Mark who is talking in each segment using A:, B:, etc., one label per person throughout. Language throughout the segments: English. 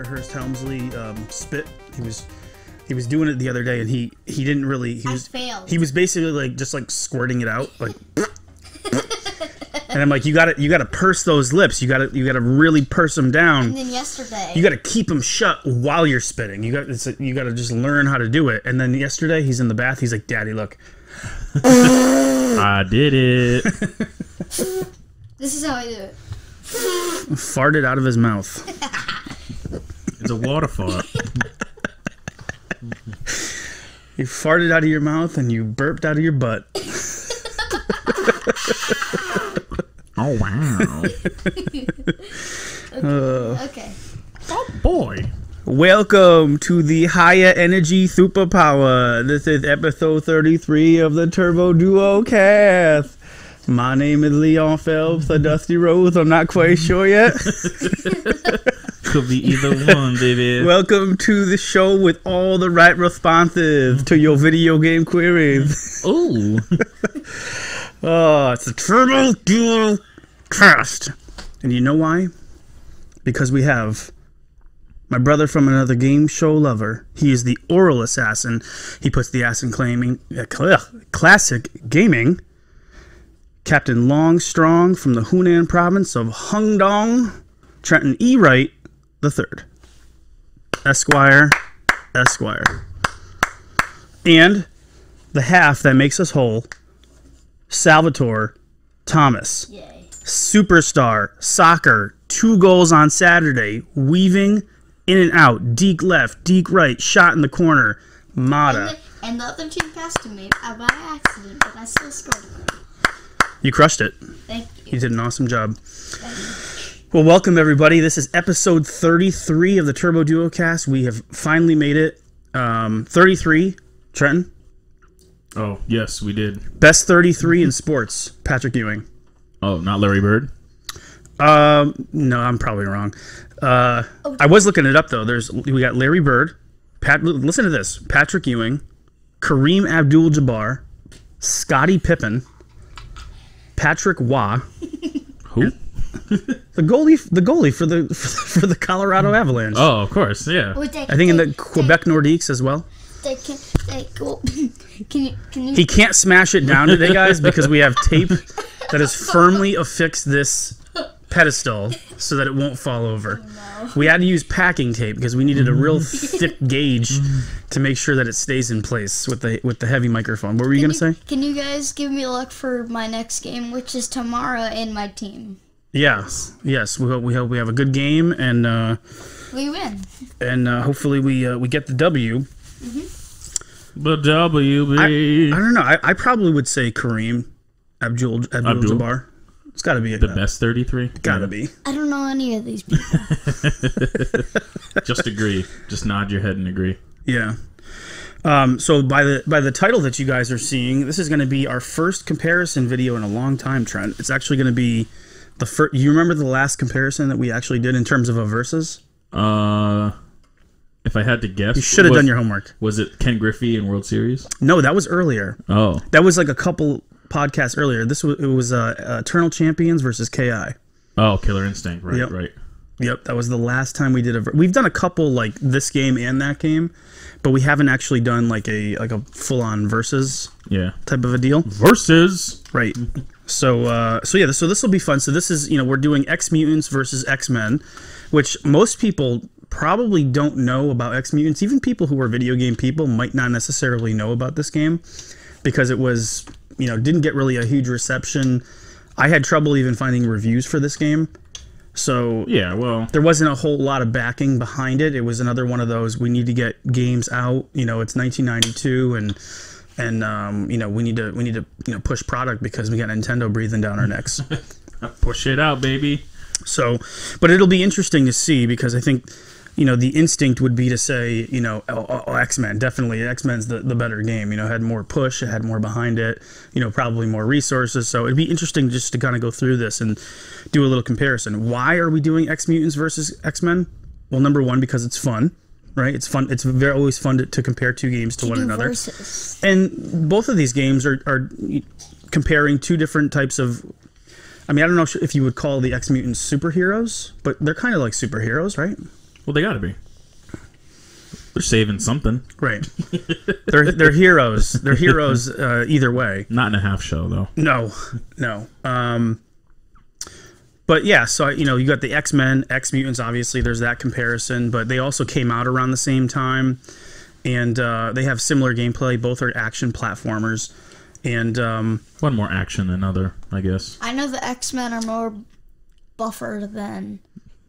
A: Hurst Helmsley spit. He was doing it the other day, and he didn't really.
B: I failed.
A: He was basically like just like squirting it out, like. And I'm like, you gotta purse those lips. You gotta really purse them down.
B: And then yesterday,
A: you gotta keep them shut while you're spitting. You gotta just learn how to do it. And then yesterday, he's in the bath. He's like, "Daddy, look,
C: I did it."
B: This is how I do it.
A: Farted out of his mouth.
C: It's a water fart.
A: You farted out of your mouth and you burped out of your butt.
C: Oh wow.
B: Okay.
C: Oh boy.
A: Welcome to the Higher Energy Superpower. This is episode 33 of the Turbo Duo Cast. My name is Leon Phelps, a Dusty Rose. I'm not quite sure yet.
C: Could be either one, baby.
A: Welcome to the show with all the right responses to your video game queries.
C: Ooh.
A: Oh, it's the Turbo Duo Cast. And you know why? Because we have my brother from another game show lover. He is the oral assassin. He puts the ass in classic gaming. Captain Longstrong from the Hunan province of Hungdong, Trenton E. Wright III, Esquire. And the half that makes us whole, Salvatore Thomas.
B: Yay.
A: Superstar, soccer, 2 goals on Saturday, weaving in and out, deke left, deke right, shot in the corner, Mata.
B: And the other team passed to me by accident, but I still scored.
A: You crushed it.
B: Thank you.
A: You did an awesome job. Well, welcome everybody. This is episode 33 of the Turbo Duo Cast. We have finally made it. 33, Trenton.
C: Oh, yes, we did.
A: Best 33 in sports, Patrick Ewing.
C: Oh, not Larry Bird?
A: No, I'm probably wrong. I was looking it up though. We got Larry Bird. Listen to this: Patrick Ewing, Kareem Abdul-Jabbar, Scottie Pippen, Patrick Waugh.
C: Who?
A: The goalie for the Colorado Avalanche.
C: Oh, of course, yeah.
A: I think in the Quebec Nordiques as well.
B: Can you?
A: He can't smash it down today, guys, because we have tape that has firmly affixed this pedestal so that it won't fall over.
B: Oh, no.
A: We had to use packing tape because we needed a real thick gauge to make sure that it stays in place with the heavy microphone. What were you gonna say?
B: Can you guys give me luck for my next game, which is tomorrow, and my team?
A: Yes. We hope we have a good game and
B: We win.
A: and hopefully we get the W.
C: The WB.
A: I don't know. I probably would say Kareem Abdul-Jabbar. It's got to be
C: The best 33?
A: Gotta be.
B: I don't know any of these people.
C: Just agree. Just nod your head and agree.
A: Yeah. So by the title that you guys are seeing, this is going to be our first comparison video in a long time, Trent. It's actually going to be the first. You remember the last comparison that we actually did in terms of a versus?
C: If I had to guess,
A: You should have done your homework.
C: Was it Ken Griffey in World Series?
A: No, that was earlier.
C: Oh,
A: That was like a couple podcasts earlier. It was Eternal Champions versus KI.
C: oh, Killer Instinct. Right,
A: Yep.
C: right.
A: Yep, that was the last time we did we've done a couple like this game and that game, but we haven't actually done like a full on versus
C: Yeah.
A: type of a deal.
C: Versus.
A: Right. So this will be fun. So this is, we're doing Ex Mutants versus X-Men, which most people probably don't know about Ex Mutants. Even people who are video game people might not necessarily know about this game because it was, didn't get really a huge reception. I had trouble even finding reviews for this game. So
C: Yeah, well.
A: there wasn't a whole lot of backing behind it. It was another one of those, we need to get games out. It's 1992 and we need to push product because we got Nintendo breathing down our necks.
C: Push it out, baby.
A: So, but it'll be interesting to see because I think, the instinct would be to say, X-Men, definitely X-Men's the better game, had more push, it had more behind it, probably more resources. So it'd be interesting just to kind of go through this and do a little comparison. Why are we doing Ex Mutants versus X-Men? Well, number one, because it's fun, right? It's fun. It's always fun to compare two games to one another.
B: Versus.
A: And both of these games are comparing two different types of, I don't know if you would call the Ex Mutants superheroes, but they're kind of like superheroes, right?
C: Well, they gotta be. They're saving something.
A: Right. They're heroes. They're heroes either way.
C: Not in a half show though.
A: No. But yeah, so you got the X-Men, Ex Mutants. Obviously, there's that comparison, but they also came out around the same time, and they have similar gameplay. Both are action platformers, and
C: one more action than other, I guess.
B: I know the X-Men are more buffer than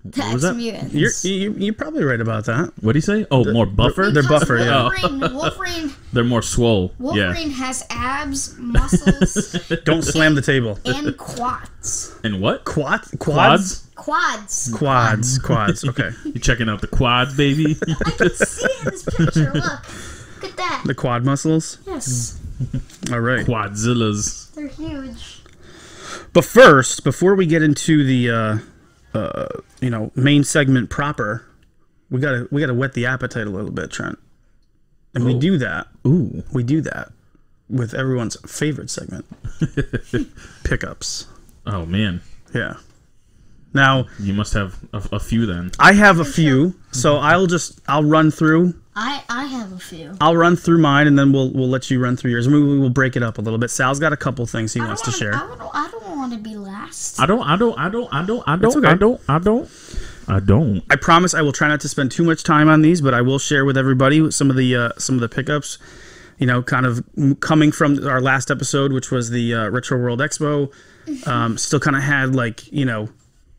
B: the
C: What was that?
B: Ex-Mutants.
A: you're probably right about that.
C: What do you say? Oh, more buffer?
A: They're buffer, yeah.
B: Wolverine
C: They're more swole.
B: Wolverine has abs, muscles,
A: Don't slam the table.
B: and quads.
C: And what?
A: Quads.
B: Quads.
A: Okay.
C: You checking out the quads, baby?
B: I can see it in this picture. Look at that.
A: The quad muscles.
B: Yes,
A: All right.
C: Quadzillas.
B: they're huge.
A: But first, before we get into the main segment proper, we gotta whet the appetite a little bit, Trent. And we do that.
C: Ooh.
A: We do that with everyone's favorite segment, pickups.
C: Oh man.
A: Yeah. Now
C: You must have a few then.
A: I have a few, so I'll run through.
B: I have a few.
A: I'll run through mine, and then we'll let you run through yours. We will break it up a little bit. Sal's got a couple things he wants to share.
B: I don't want to be last.
C: I don't.
A: I promise I will try not to spend too much time on these, but I will share with everybody some of the pickups. Kind of coming from our last episode, which was the Retro World Expo. Still kind of had a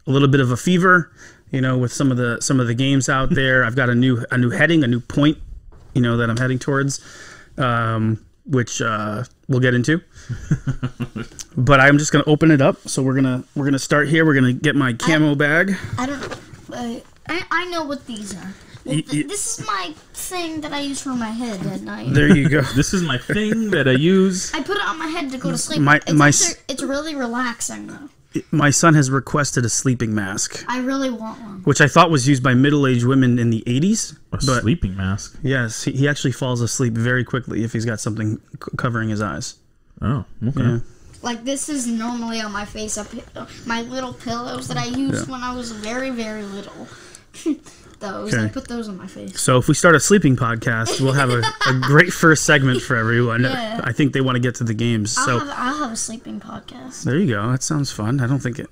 A: little bit of a fever, with some of the games out there. I've got a new heading, a new point, that I'm heading towards, which we'll get into. But I'm just gonna open it up. So we're gonna start here. We're gonna get my camo bag.
B: I know what these are. This is my thing that I use for my head at night.
A: There you go.
C: This is my thing that I use.
B: I put it on my head to go to sleep. It's really relaxing though.
A: My son has requested a sleeping mask,
B: I really want one.
A: which I thought was used by middle-aged women in the 80s.
C: A sleeping mask.
A: Yes, he actually falls asleep very quickly if he's got something covering his eyes.
C: Oh, okay.
A: Yeah.
B: Like this is normally on my face. My little pillows that I used when I was very, very little. Those I put those on my face.
A: So if we start a sleeping podcast, we'll have a great first segment for everyone.
B: Yeah.
A: I think they want to get to the games.
B: I'll have a sleeping podcast.
A: There you go. That sounds fun. I don't think it.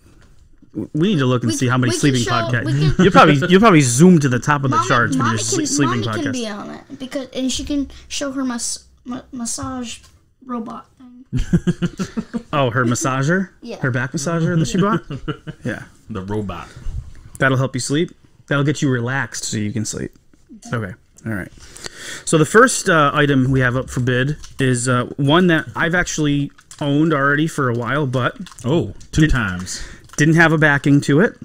A: We need to look and see how many sleeping podcasts. You'll probably zoom to the top of the charts with your sleeping podcast.
B: Mommy can be on it and she can show her massage robot thing.
A: Oh, her massager?
B: Yeah.
A: Her back massager that she bought? Yeah.
C: The robot.
A: That'll help you sleep. That'll get you relaxed so you can sleep. Okay. All right. So the first item we have up for bid is one that I've actually owned already for a while, but
C: two times
A: didn't have a backing to it.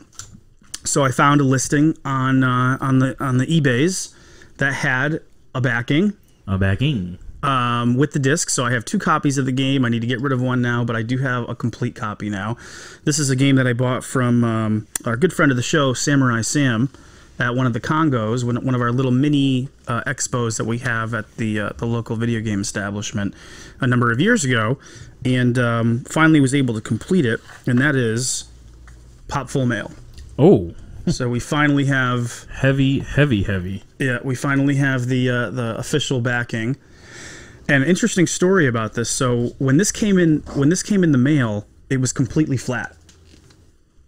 A: So I found a listing on the eBays that had a backing. With the disc. So I have 2 copies of the game. I need to get rid of one now, but I do have a complete copy now. This is a game that I bought from our good friend of the show, Samurai Sam, at one of the Congos, one of our little mini expos that we have at the local video game establishment a number of years ago, and finally was able to complete it, and that is Pop Full Mail.
C: Oh.
A: So we finally have
C: heavy.
A: Yeah, we finally have the official backing. And an interesting story about this. So when this came in the mail, it was completely flat.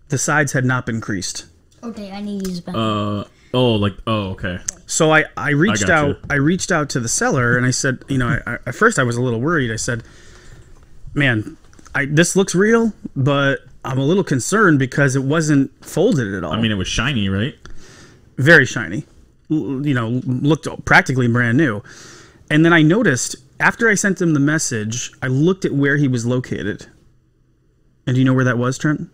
A: The sides had not been creased.
B: Okay, I need to use back.
C: Okay.
A: So I reached out to the seller and I said, at first I was a little worried. I said, "Man, this looks real, but I'm a little concerned because it wasn't folded at all."
C: I mean, it was shiny, right?
A: Very shiny. Looked practically brand new. And then I noticed, after I sent him the message, I looked at where he was located. And do you know where that was, Trent?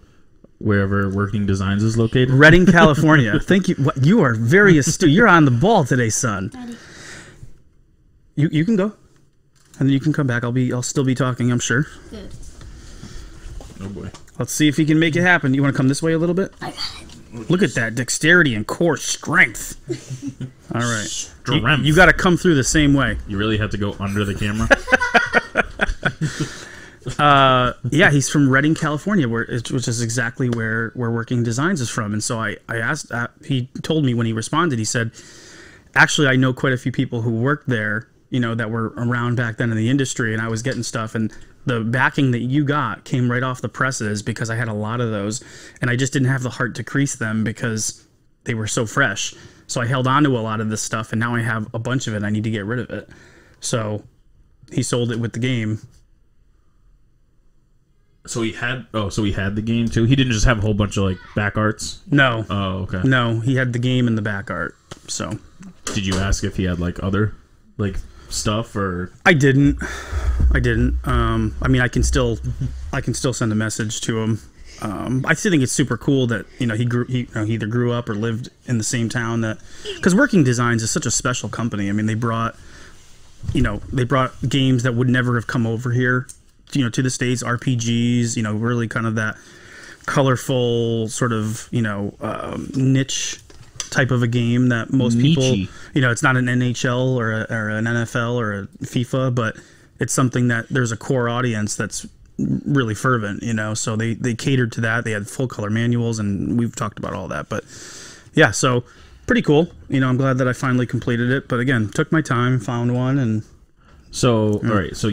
C: Wherever Working Designs is located.
A: Redding, California. Thank you. You are very astute. You're on the ball today, son.
B: Daddy.
A: You can go. And then you can come back. I'll still be talking, I'm sure.
B: Good.
C: Oh boy.
A: Let's see if he can make it happen. You want to come this way a little bit?
B: I got it.
A: Look at that dexterity and core strength. All right.
C: Strength.
A: You got to come through the same way.
C: You really have to go under the camera.
A: Yeah, he's from Redding, California, which is exactly where Working Designs is from. And so I asked, he told me when he responded, he said, actually, I know quite a few people who worked there, you know, that were around back then in the industry, and I was getting stuff, and the backing that you got came right off the presses because I had a lot of those, and I just didn't have the heart to crease them because they were so fresh. So I held on to a lot of this stuff, and now I have a bunch of it. I need to get rid of it. So he sold it with the game.
C: So he had the game too. He didn't just have a whole bunch of like back arts.
A: No.
C: Oh, okay.
A: No, he had the game and the back art. So
C: did you ask if he had like other like stuff or?
A: I didn't. I mean, I can still send a message to him. I still think it's super cool that he either grew up or lived in the same town, that because Working Designs is such a special company. I mean, they brought games that would never have come over here, to the States, RPGs, really kind of that colorful sort of niche type of a game that most people, it's not an NHL or an NFL or a FIFA, but it's something that there's a core audience that's really fervent, so they catered to that. They had full color manuals, and we've talked about all that. But yeah, so pretty cool. I'm glad that I finally completed it, but again, took my time, found one. And
C: so all right, so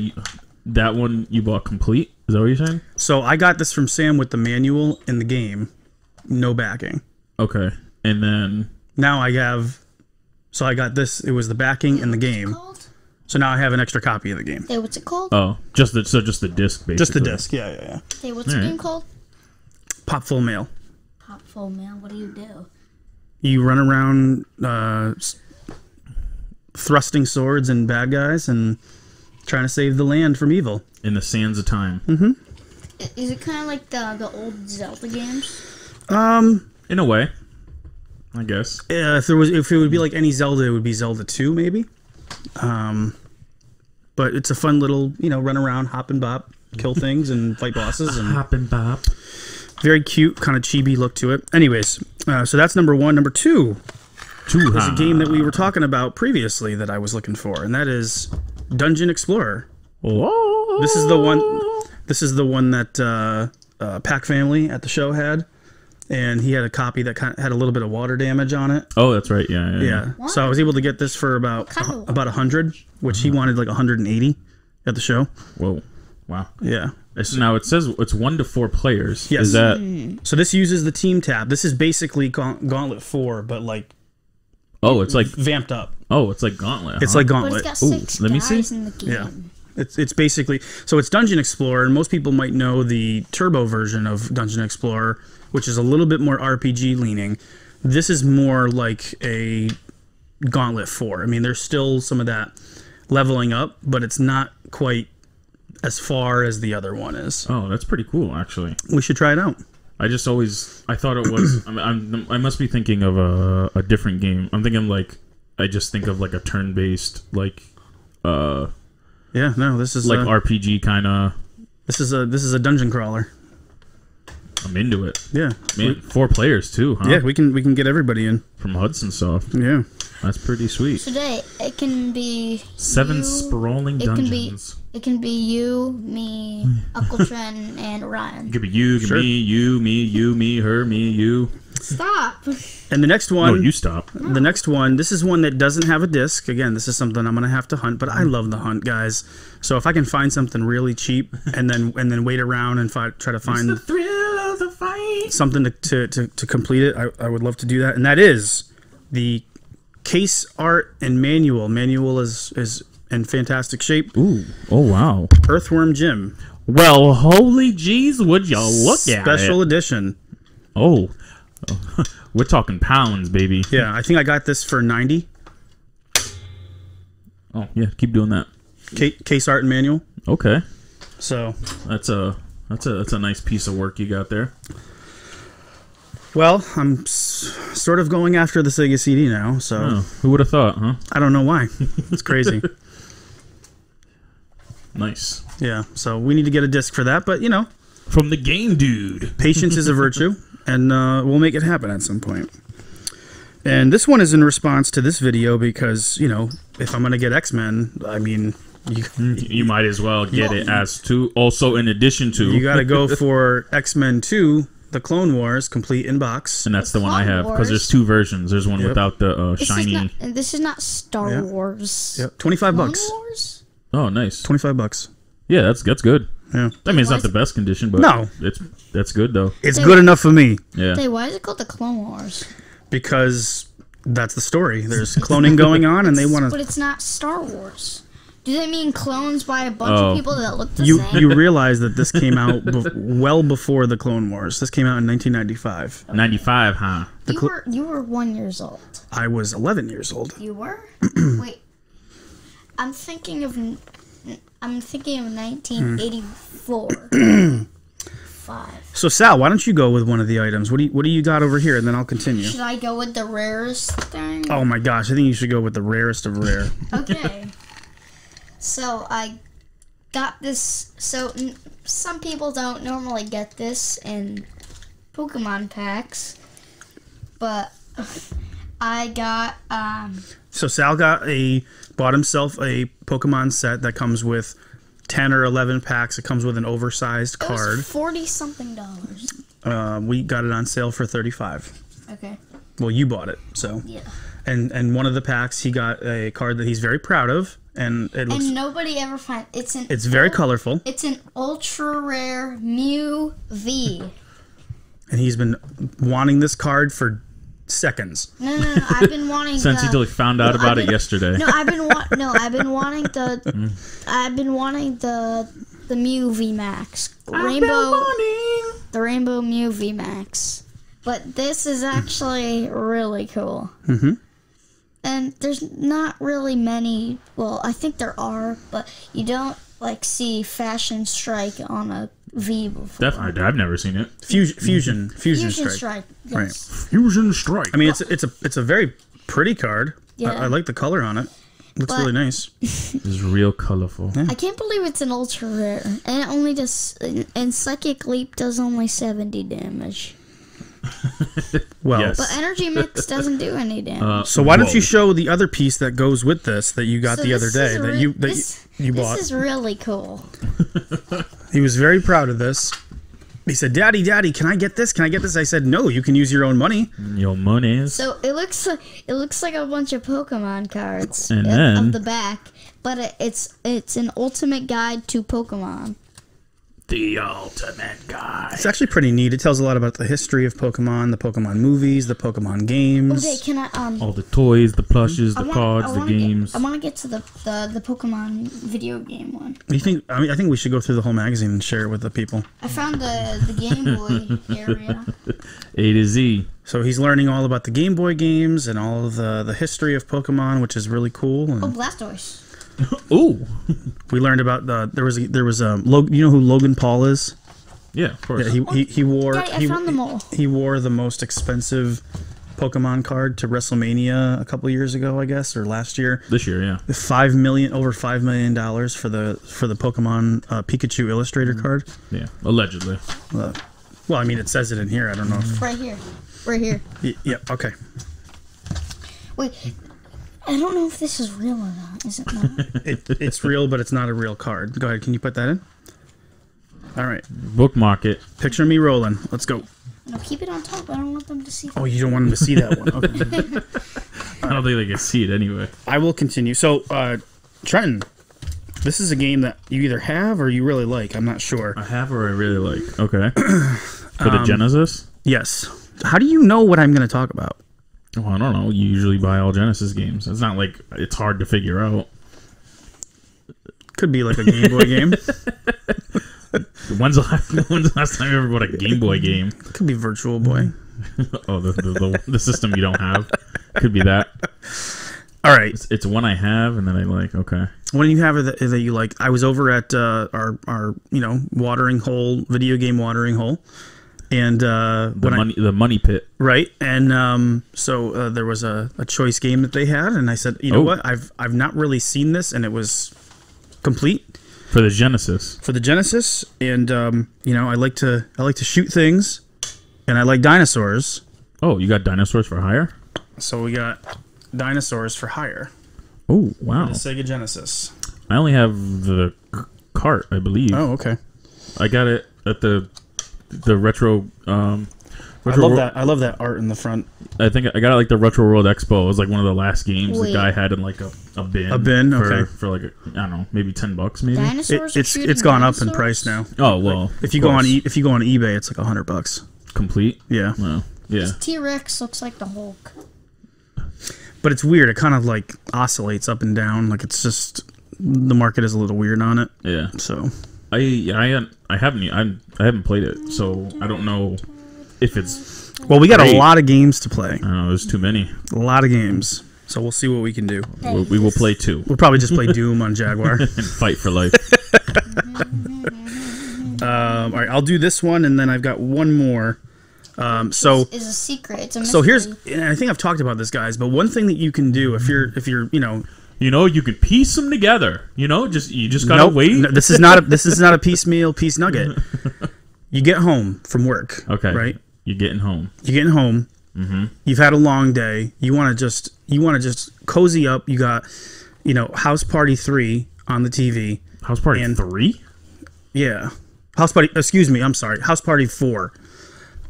C: that one you bought complete, is that what you're saying?
A: So I got this from Sam with the manual in the game, no backing.
C: Okay. And then
A: now I got this, it was the backing in the game. So now I have an extra copy of the game.
B: Hey, what's it called?
C: Oh, just the disc, basically.
A: Just the disc, yeah.
B: Hey, what's the game called?
A: Pop Full Mail.
B: Pop Full Mail. What do you do?
A: You run around thrusting swords and bad guys and trying to save the land from evil.
C: In the sands of time.
A: Mm-hmm.
B: Is it kind of like the old Zelda games?
C: In a way, I guess.
A: If it would be like any Zelda, it would be Zelda 2, maybe. But it's a fun little, run around, hop and bop, kill things and fight bosses. And
C: hop and bop.
A: Very cute, kind of chibi look to it. Anyways, so that's number one. Number two is a game that we were talking about previously that I was looking for, and that is Dungeon Explorer.
C: Whoa.
A: This is the one that Pack Family at the show had. And he had a copy that kind of had a little bit of water damage on it.
C: Oh, that's right. Yeah.
A: So I was able to get this for about 100, which he wanted like 180 at the show.
C: Whoa. Wow.
A: Yeah.
C: Now it says it's 1 to 4 players.
A: Yes.
C: Is that?
A: So this uses the team tab. This is basically Gauntlet 4, but like.
C: Oh, it's like
A: vamped up.
C: Oh, it's like Gauntlet.
A: It's like Gauntlet.
B: But it's got 6
C: let me
B: guys
C: see.
B: in the game.
A: Yeah. It's basically, so it's Dungeon Explorer, and most people might know the turbo version of Dungeon Explorer, which is a little bit more RPG leaning. This is more like a Gauntlet 4. I mean, there's still some of that leveling up, but it's not quite as far as the other one is.
C: Oh, that's pretty cool, actually.
A: We should try it out.
C: I thought it was, I must be thinking of a different game. I'm thinking I just think of like a turn-based,
A: yeah, no, this is
C: like RPG kind of.
A: This is a dungeon crawler.
C: I'm into it.
A: Yeah,
C: Man, 4 players too, huh?
A: Yeah, we can get everybody in
C: from Hudson Soft.
A: Yeah,
C: that's pretty sweet.
B: Today it can be
C: 7 sprawling dungeons.
B: It can be you, me, Uncle Trent, and Ryan.
C: It could be you, it could be me, you, me, her, me, you.
B: Stop.
A: And the next one...
C: No, you stop.
A: The next one, this is one that doesn't have a disc. Again, this is something I'm going to have to hunt, but I love the hunt, guys. So if I can find something really cheap and then wait around and try to find...
C: It's the thrill of the fight.
A: Something to complete it, I would love to do that. And that is the case art and manual. Manual is in fantastic shape.
C: Ooh. Oh, wow.
A: Earthworm Jim.
C: Well, holy jeez, would you look at it.
A: Special edition.
C: Oh. We're talking pounds, baby.
A: Yeah, I think I got this for 90.
C: Oh, yeah, keep doing that.
A: Case art and manual.
C: Okay.
A: So
C: that's a nice piece of work you got there.
A: Well, I'm sort of going after the Sega CD now, so
C: who would have thought, huh?
A: I don't know why. It's crazy.
C: Nice.
A: Yeah, so we need to get a disc for that, but
C: from the game dude.
A: Patience is a virtue, and we'll make it happen at some point. And this one is in response to this video because, if I'm going to get X-Men, I mean,
C: You might as well get it as two. Also, in addition to,
A: you got to go for X-Men 2, The Clone Wars, complete in box.
C: And that's the one I have because there's two versions. There's one without the
B: this
C: shiny.
B: This is not Star Wars.
A: Yep, $25.
B: Clone Wars?
C: Oh, nice.
A: $25.
C: Yeah, that's good.
A: Yeah.
C: I mean, it's not the best condition, but
A: no,
C: that's good though.
A: It's good enough for me.
C: Yeah.
B: Hey, why is it called the Clone Wars?
A: Because that's the story. There's cloning going on, and they want to.
B: But it's not Star Wars. Do they mean clones by a bunch of people that look the same?
A: You realize that this came out well before the Clone Wars. This came out in 1995.
C: 95, huh?
B: You were 1 year old.
A: I was 11 years old.
B: You were? Wait. I'm thinking of 1984. 5.
A: So Sal, why don't you go with one of the items? What do you got over here, and then I'll continue.
B: Should I go with the rarest thing?
A: Oh my gosh, I think you should go with the rarest of rare.
B: Okay. So I got this. So some people don't normally get this in Pokemon packs, but I got.
A: So Sal bought himself a Pokemon set that comes with 10 or 11 packs. It comes with an oversized card.
B: It was $40-something.
A: We got it on sale for $35.
B: Okay.
A: Well, you bought it, so.
B: Yeah.
A: And one of the packs, he got a card that he's very proud of, and it looks.
B: And nobody ever finds
A: It's very colorful.
B: It's an ultra rare Mew V.
A: And he's been wanting this card for seconds.
B: No. I've been wanting
C: since he found out about it yesterday.
B: No, I've been wanting the Mew V Max. The Rainbow Mew V Max. But this is actually really cool. Mm-hmm. And there's not really many. Well, I think there are, but you don't see Fashion Strike on a V before.
C: Definitely, I've never seen it.
A: Fusion Strike.
B: Yes.
A: Right.
C: Fusion Strike.
A: I mean, it's a very pretty card.
B: Yeah.
A: I like the color on it. Looks really nice.
C: It's real colorful.
B: I can't believe it's an ultra rare, and it only does. And Psychic Leap does only 70 damage.
A: Well,
C: Yes.
B: But Energy Mix doesn't do any damage.
A: so why don't you show the other piece that goes with this that you got
B: So
A: the other
B: this
A: day
B: is
A: that you bought?
B: This is really cool.
A: He was very proud of this. He said, "Daddy, can I get this? Can I get this?" I said, "No, you can use your own money."
C: Your money is.
B: So it looks like a bunch of Pokemon cards
C: And then-
B: of the back, but it's an ultimate guide to Pokemon.
C: The ultimate guy.
A: It's actually pretty neat. It tells a lot about the history of Pokemon, the Pokemon movies, the Pokemon games.
B: Okay, can I
C: All the toys, the plushes, the cards, the games.
B: I want to get to the Pokemon video game one.
A: You think? I think we should go through the whole magazine and share it with the people.
B: I found the Game Boy area.
C: A to Z.
A: So he's learning all about the Game Boy games and all of the history of Pokemon, which is really cool. And
B: Oh, Blastoise.
C: Ooh.
A: we learned about there was you know who Logan Paul is?
C: Yeah, of course.
A: Yeah, he wore
B: Daddy, I found them all.
A: he wore the most expensive Pokemon card to WrestleMania a couple years ago, I guess, or last year.
C: This year, yeah.
A: Over $5 million for the Pokemon Pikachu Illustrator card.
C: Yeah, allegedly.
A: Well, I mean, it says it in here. I don't know.
B: Right here.
A: Yeah. Okay.
B: Wait. I don't know if this is real or not. Is it not?
A: It's real, but it's not a real card. Go ahead. Can you put that in? All right.
C: Bookmark it.
A: Picture me rolling. Let's go.
B: No, keep it on top. I don't want them to see.
A: Oh, you don't want them to see that one. Okay.
C: I don't think they can see it anyway.
A: I will continue. So, Trenton, this is a game that you either have or you really like. I'm not sure.
C: I have or I really like. Okay. For the Genesis?
A: Yes. How do you know what I'm going to talk about?
C: Oh, I don't know. You usually buy all Genesis games. It's not like it's hard to figure out.
A: Could be like a Game Boy game.
C: When's the last time you ever bought a Game Boy game?
A: Could be Virtual Boy.
C: Oh, the system you don't have. Could be that.
A: All right.
C: It's one I have, and then I like. Okay.
A: What do you have that you like? I was over at our watering hole, video game watering hole. And
C: the money pit,
A: right? And so there was a choice game that they had, and I said, you know what? I've not really seen this, and it was complete
C: for the Genesis.
A: And I like to shoot things, and I like dinosaurs.
C: Oh, you got dinosaurs for hire?
A: So we got dinosaurs for hire.
C: Oh, wow!
A: The Sega Genesis.
C: I only have the cart, I believe.
A: Oh, okay.
C: I got it at the retro.
A: I love that art in the front.
C: I think I got it like the Retro World Expo. It was like one of the last games the guy had in like a bin.
A: A bin, okay.
C: For like I don't know, maybe $10 maybe.
B: Dinosaurs
A: It's gone up in price now.
C: Oh well.
A: Like, if you go on eBay, it's like $100.
C: Complete.
A: Yeah.
C: Well, yeah.
B: T-Rex looks like the Hulk.
A: But it's weird. It kind of like oscillates up and down. Like it's just the market is a little weird on it.
C: Yeah.
A: So
C: I haven't played it, so I don't know if it's.
A: Well, we got
C: great.
A: a lot of games to play.
C: I don't know. There's too many.
A: A lot of games. So we'll see what we can do.
C: We will play 2.
A: We'll probably just play Doom on Jaguar.
C: And fight for life.
A: All right, I'll do this one, and then I've got one more. So
B: is a secret. It's a mystery.
A: so here's, and I think I've talked about this, guys. But one thing that you can do if you're
C: you can piece them together. You just gotta wait.
A: No, this is not a piecemeal piece nugget. You get home from work.
C: Okay.
A: Right.
C: You're getting home.
A: Mm-hmm. You've had a long day. You want to just cozy up. You got, House Party 3 on the TV.
C: House Party 3?
A: Yeah. House Party. Excuse me. I'm sorry. House Party 4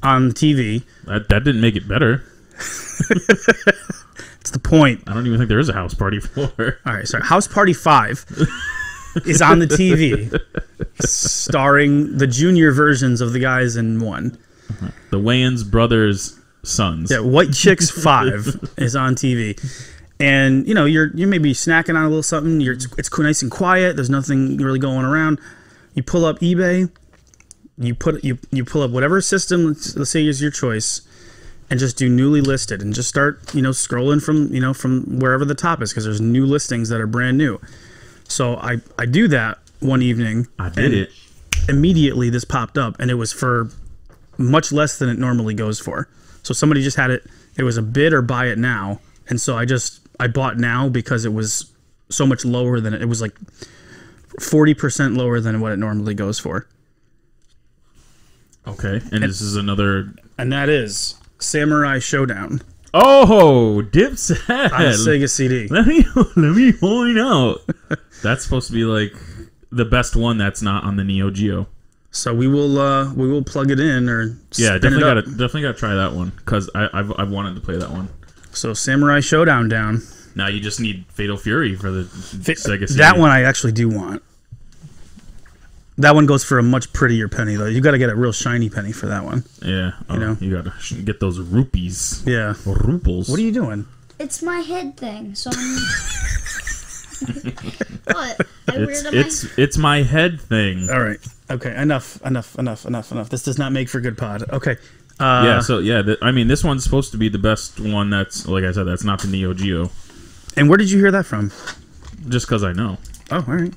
A: on the TV.
C: That didn't make it better.
A: That's the point.
C: I don't even think there is a House Party 4.
A: All right. Sorry. House Party 5 is on the TV, starring the junior versions of the guys in 1.
C: The Wayans brothers' sons.
A: Yeah, White Chicks 5 is on TV, and you're maybe snacking on a little something. It's nice and quiet. There's nothing really going around. You pull up eBay. You pull up whatever system. Let's say is your choice, and just do newly listed, and just start scrolling from wherever the top is, because there's new listings that are brand new. So I do that one evening.
C: I did it.
A: Immediately this popped up, and it was for much less than it normally goes for. So somebody just had it. It was a bid or buy it now, and so I bought now because it was so much lower than it was like 40% lower than what it normally goes for.
C: Okay, and this is another,
A: and that is Samurai Showdown.
C: Oh, Dipset
A: on the Sega CD.
C: Let me point out. That's supposed to be like the best one that's not on the Neo Geo.
A: So we will plug it in or
C: definitely gotta try that one, because I've wanted to play that one.
A: So Samurai Showdown down.
C: Now you just need Fatal Fury for the Sega CD.
A: That one I actually do want. That one goes for a much prettier penny though. You got to get a real shiny penny for that one.
C: Yeah, you gotta get those rupees.
A: Yeah,
C: ruples.
A: What are you doing?
B: It's my head thing. So I'm. What?
C: It's my head thing.
A: All right. Okay. Enough. This does not make for good pod. Okay.
C: This one's supposed to be the best one. That's, like I said, that's not the Neo Geo.
A: And where did you hear that from?
C: Just because I know.
A: Oh, all right.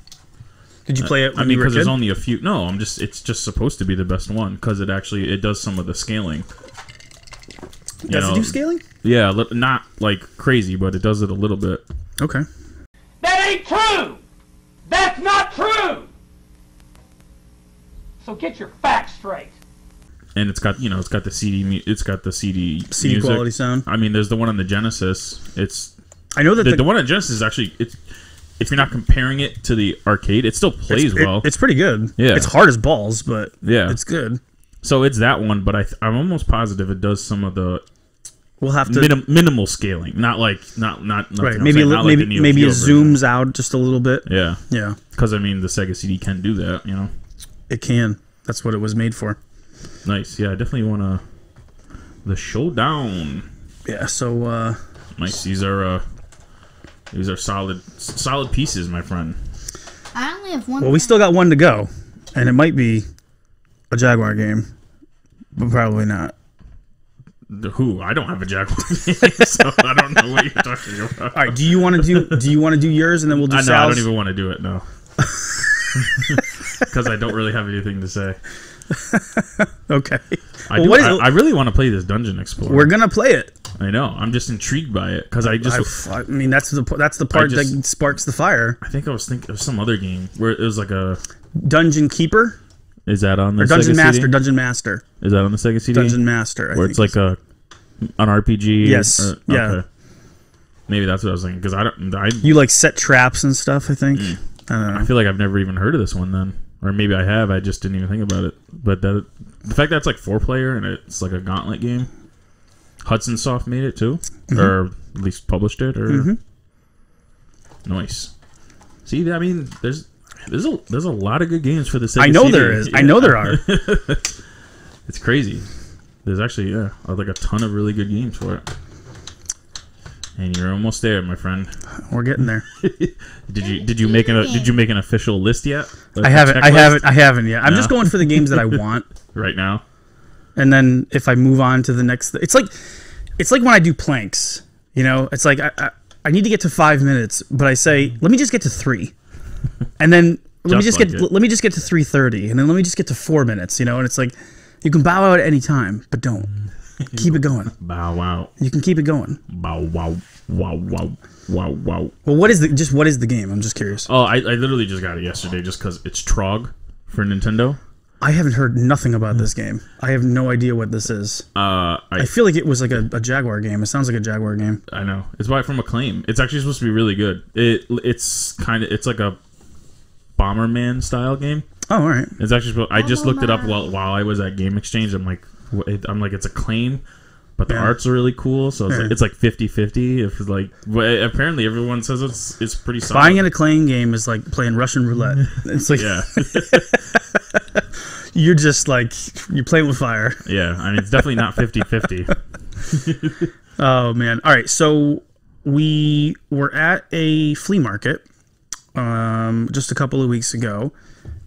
A: Did you play it?
C: Because there's only a few. No, it's just supposed to be the best one, because it does some of the scaling.
A: Does it do scaling?
C: Yeah, not like crazy, but it does it a little bit.
A: Okay.
D: That ain't true! That's not true! So get your facts straight.
C: And it's got the CD. It's got the CD music.
A: Quality sound.
C: I mean, there's the one on the Genesis.
A: I know that
C: the one on Genesis is actually if you're not comparing it to the arcade, it still plays well.
A: It's pretty good.
C: Yeah,
A: it's hard as balls, but
C: yeah,
A: it's good.
C: So it's that one, but I'm almost positive it does some of the.
A: We'll have to
C: minimal scaling, not right.
A: Maybe it zooms out just a little bit.
C: Yeah,
A: yeah.
C: Because the Sega CD can do that.
A: It can. That's what it was made for.
C: Nice. Yeah, I definitely want the Showdown.
A: Yeah. So
C: nice. These are solid pieces, my friend.
B: I only have one.
A: Well, we still got one to go, and it might be a Jaguar game, but probably not.
C: Who? I don't have a Jaguar game, so I don't know what you're talking about.
A: All right, do you want to do yours, and then we'll do Sal's?
C: I don't even want to do it, no. Because I don't really have anything to say.
A: Okay.
C: I really want to play this Dungeon Explorer.
A: We're gonna play it.
C: I know. I'm just intrigued by it because
A: I mean, that's the part that sparks the fire.
C: I think I was thinking of some other game where it was like a
A: Dungeon Keeper.
C: Is that on the
A: Dungeon
C: Sega
A: Master? CD?
C: CD?
A: Dungeon Master.
C: Is that on the Sega CD?
A: Dungeon Master.
C: Where it's like an RPG.
A: Yes. Yeah.
C: Okay. Maybe that's what I was thinking, because
A: you like set traps and stuff. I think. I don't know.
C: I feel like I've never even heard of this one then. Or maybe I have, I just didn't even think about it. But the fact that it's like 4-player and it's like a gauntlet game. Hudson Soft made it too? Or at least published it? Or Nice. See, I mean, there's a lot of good games for the Sega
A: I know
C: CD.
A: there is. I know there are.
C: It's crazy. There's actually, like a ton of really good games for it. And you're almost there, my friend.
A: We're getting there.
C: Did you make an official list yet?
A: I haven't yet. I'm just going for the games that I want
C: right now.
A: And then if I move on to the next, it's like when I do planks. You know, it's like I need to get to 5 minutes, but I say let me just get to 3, and then let me just get to 3:30, and then let me just get to 4 minutes. You know, and it's like you can bow out at any time, but don't. Keep it going.
C: Bow wow.
A: You can keep it going.
C: Bow wow. Wow wow. Wow wow.
A: Well, what is the game? I'm just curious.
C: Oh, I literally just got it yesterday just because it's Trog for Nintendo.
A: I haven't heard nothing about this game. I have no idea what this is. I feel like it was like a Jaguar game. It sounds like a Jaguar game.
C: I know. It's from Acclaim. It's actually supposed to be really good. It's like a Bomberman style game.
A: Oh, all right.
C: It's actually. I just looked it up while I was at Game Exchange. I'm like, it's Acclaim, but the art's are really cool. So it's like 50-50. If like, apparently everyone says it's pretty solid.
A: Buying an Acclaim game is like playing Russian roulette. It's like you're just like you're playing with fire.
C: Yeah, I mean it's definitely not 50-50.
A: Oh man! All right, so we were at a flea market just a couple of weeks ago.